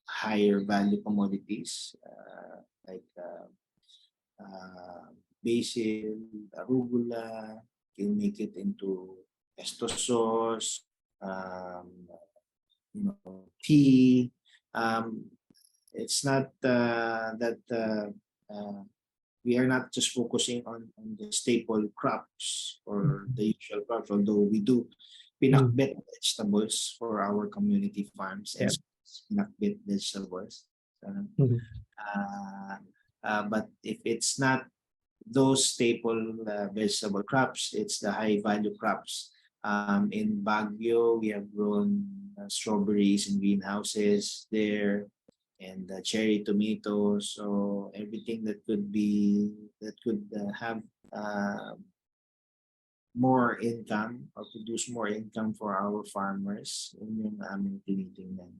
Speaker 2: higher value commodities like basil, arugula, can make it into pesto sauce, tea. It's not that we are not just focusing on the staple crops or the usual crops, although we do pinakbet vegetables for our community farms and pinakbet vegetables. But if it's not those staple vegetable crops, it's the high value crops. In Baguio, we have grown strawberries in greenhouses there, and cherry tomatoes. So everything that could have more income or produce more income for our farmers. Yun yung aming tinitingnan.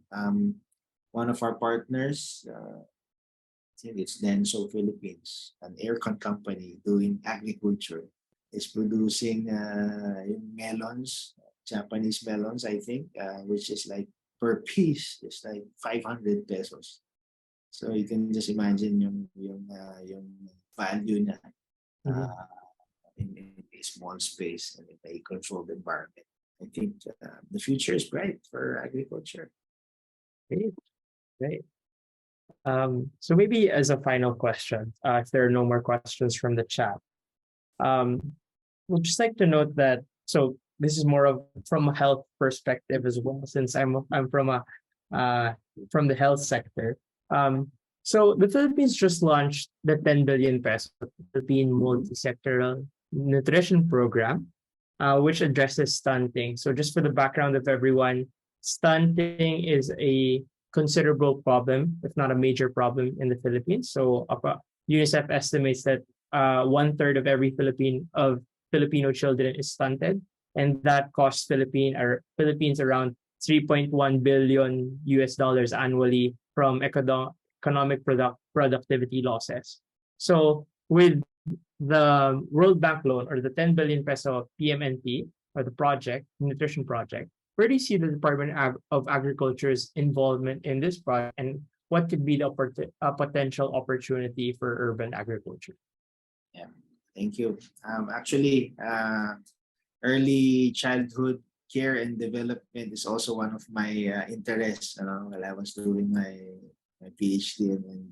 Speaker 2: One of our partners, I think it's Denso Philippines, an aircon company doing agriculture, is producing yung melons, Japanese melons, I think, which is like per piece, it's like 500 pesos. So you can just imagine yung value na in a small space and in a controlled environment. I think the future is bright for agriculture.
Speaker 3: Great, great. So maybe as a final question, if there are no more questions from the chat, we'd just like to note that, so this is more of from a health perspective as well, since I'm from the health sector. So the Philippines just launched the 10 billion peso Philippine multi-sectoral nutrition program, which addresses stunting. So just for the background of everyone, stunting is a considerable problem, if not a major problem in the Philippines. So UNICEF estimates that 1/3 of every Filipino children is stunted, and that costs Philippines around $3.1 billion annually from economic productivity losses. So with the World Bank loan or the 10 billion peso PMNP or the nutrition project, where do you see the Department of Agriculture's involvement in this project, and what could be the potential opportunity for urban agriculture?
Speaker 2: Yeah, thank you. Actually, early childhood care and development is also one of my interests. While I was doing my PhD, and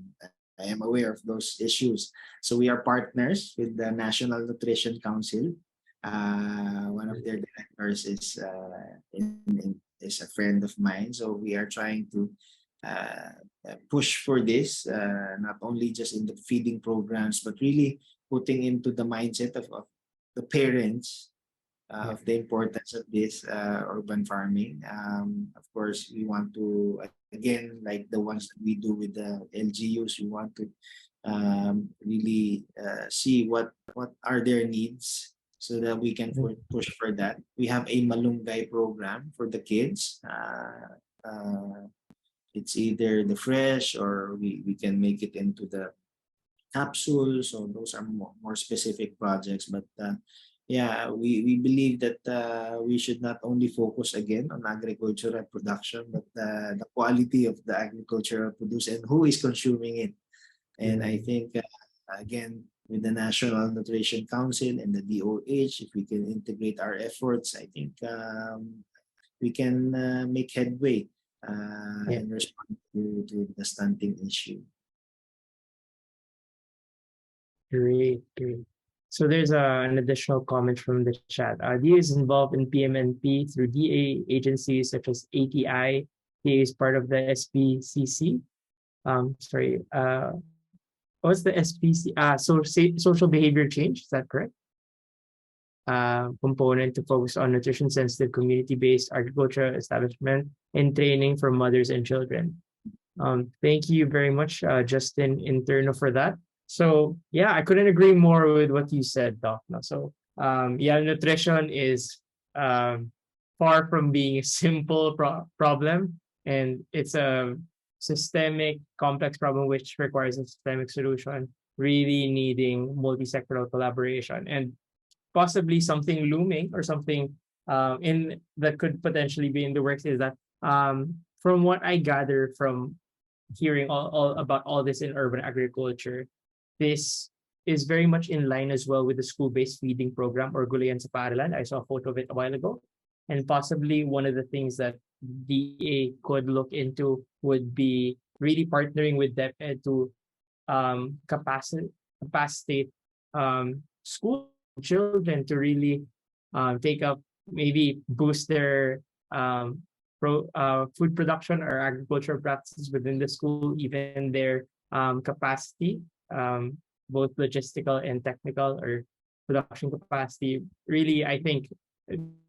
Speaker 2: I am aware of those issues. So we are partners with the National Nutrition Council. One of their directors is a friend of mine. So we are trying to push for this, not only just in the feeding programs, but really putting into the mindset of the parents of the importance of this urban farming. Of course, we want to, again, like the ones that we do with the LGUs, we want to really see what are their needs so that we can push for that. We have a malunggay program for the kids. It's either the fresh or we can make it into the capsules. So those are more specific projects. But yeah, we believe that we should not only focus again on agricultural production, but the quality of the agricultural produce and who is consuming it. And I think, again, with the National Nutrition Council and the DOH, if we can integrate our efforts, I think we can make headway in response to the stunting issue.
Speaker 3: Great, great. So there's an additional comment from the chat. DA is involved in PMNP through DA agencies such as ATI. DA is part of the SPCC. What's the SPC? Social behavior change. Is that correct? Component to focus on nutrition-sensitive community-based agriculture establishment and training for mothers and children. Thank you very much, Justin Interno, for that. So yeah, I couldn't agree more with what you said, Doc. No? So yeah, nutrition is far from being a simple problem, and it's a systemic, complex problem which requires a systemic solution, really needing multi-sectoral collaboration and possibly something looming or something in that could potentially be in the works is that from what I gather from hearing all about all this in urban agriculture, this is very much in line as well with the school-based feeding program or Gulayan sa Paaralan. I saw a photo of it a while ago. And possibly one of the things that DA could look into would be really partnering with DepEd to capacitate school children to really take up, maybe boost their food production or agricultural practices within the school, even their capacity, both logistical and technical or production capacity. Really, I think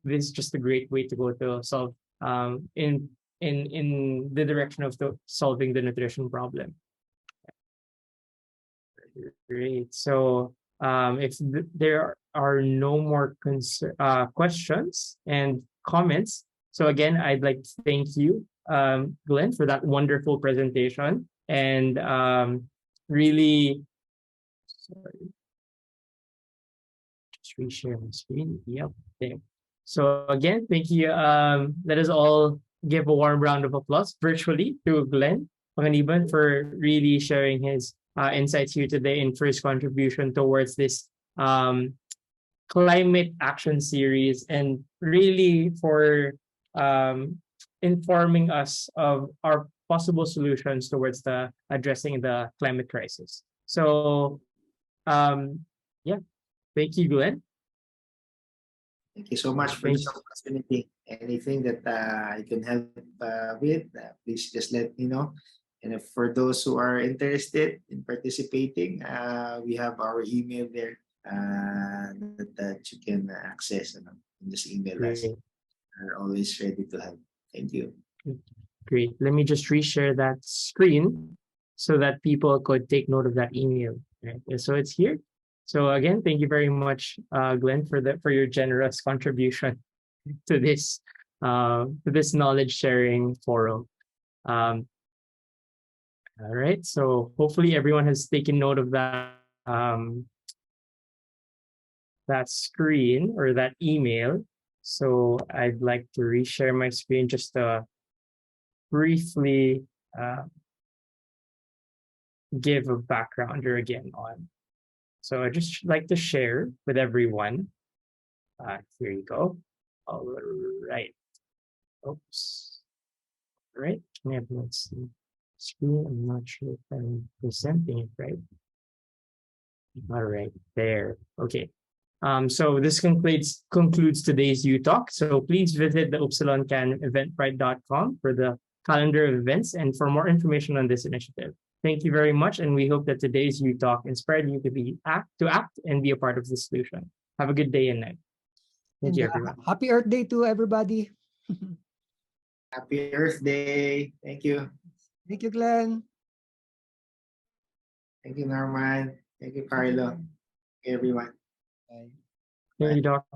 Speaker 3: this is just a great way to go to solve in the direction of solving the nutrition problem. Great. So if there are no more questions and comments, so again, I'd like to thank you, Glenn, for that wonderful presentation and really, sorry, just reshare my screen. Yep. There. So again, thank you. Let us all give a warm round of applause virtually to Glenn Panganiban for really sharing his insights here today and first contribution towards this climate action series, and really for informing us of our possible solutions towards the addressing the climate crisis. So yeah, thank you, Glenn.
Speaker 2: Thank you so much for this opportunity. Anything that I can help with, please just let me know. And if for those who are interested in participating, we have our email there that you can access and just email us. We're always ready to help. Thank you.
Speaker 3: Great. Let me just reshare that screen so that people could take note of that email. Right? So it's here. So again, thank you very much, Glenn, for your generous contribution to this knowledge sharing forum. All right. So hopefully everyone has taken note of that that screen or that email. So I'd like to reshare my screen just to briefly give a backgrounder again on. So I just like to share with everyone. Here you go. All right. Oops. All right. Can I have let's see screen? I'm not sure if I'm presenting it right. All right, there. Okay. So this concludes today's U Talk. So please visit the Upsilon Can eventbrite.com for the calendar of events and for more information on this initiative. Thank you very much, and we hope that today's U Talk inspired you to act and be a part of the solution. Have a good day and night. Thank you, everyone.
Speaker 4: Happy Earth Day to everybody.
Speaker 2: Happy Earth Day. Thank you.
Speaker 4: Thank you, Glenn.
Speaker 2: Thank you, Norman. Thank you, Carlo. Thank you, everyone.
Speaker 4: Bye.
Speaker 3: Thank you, Doc.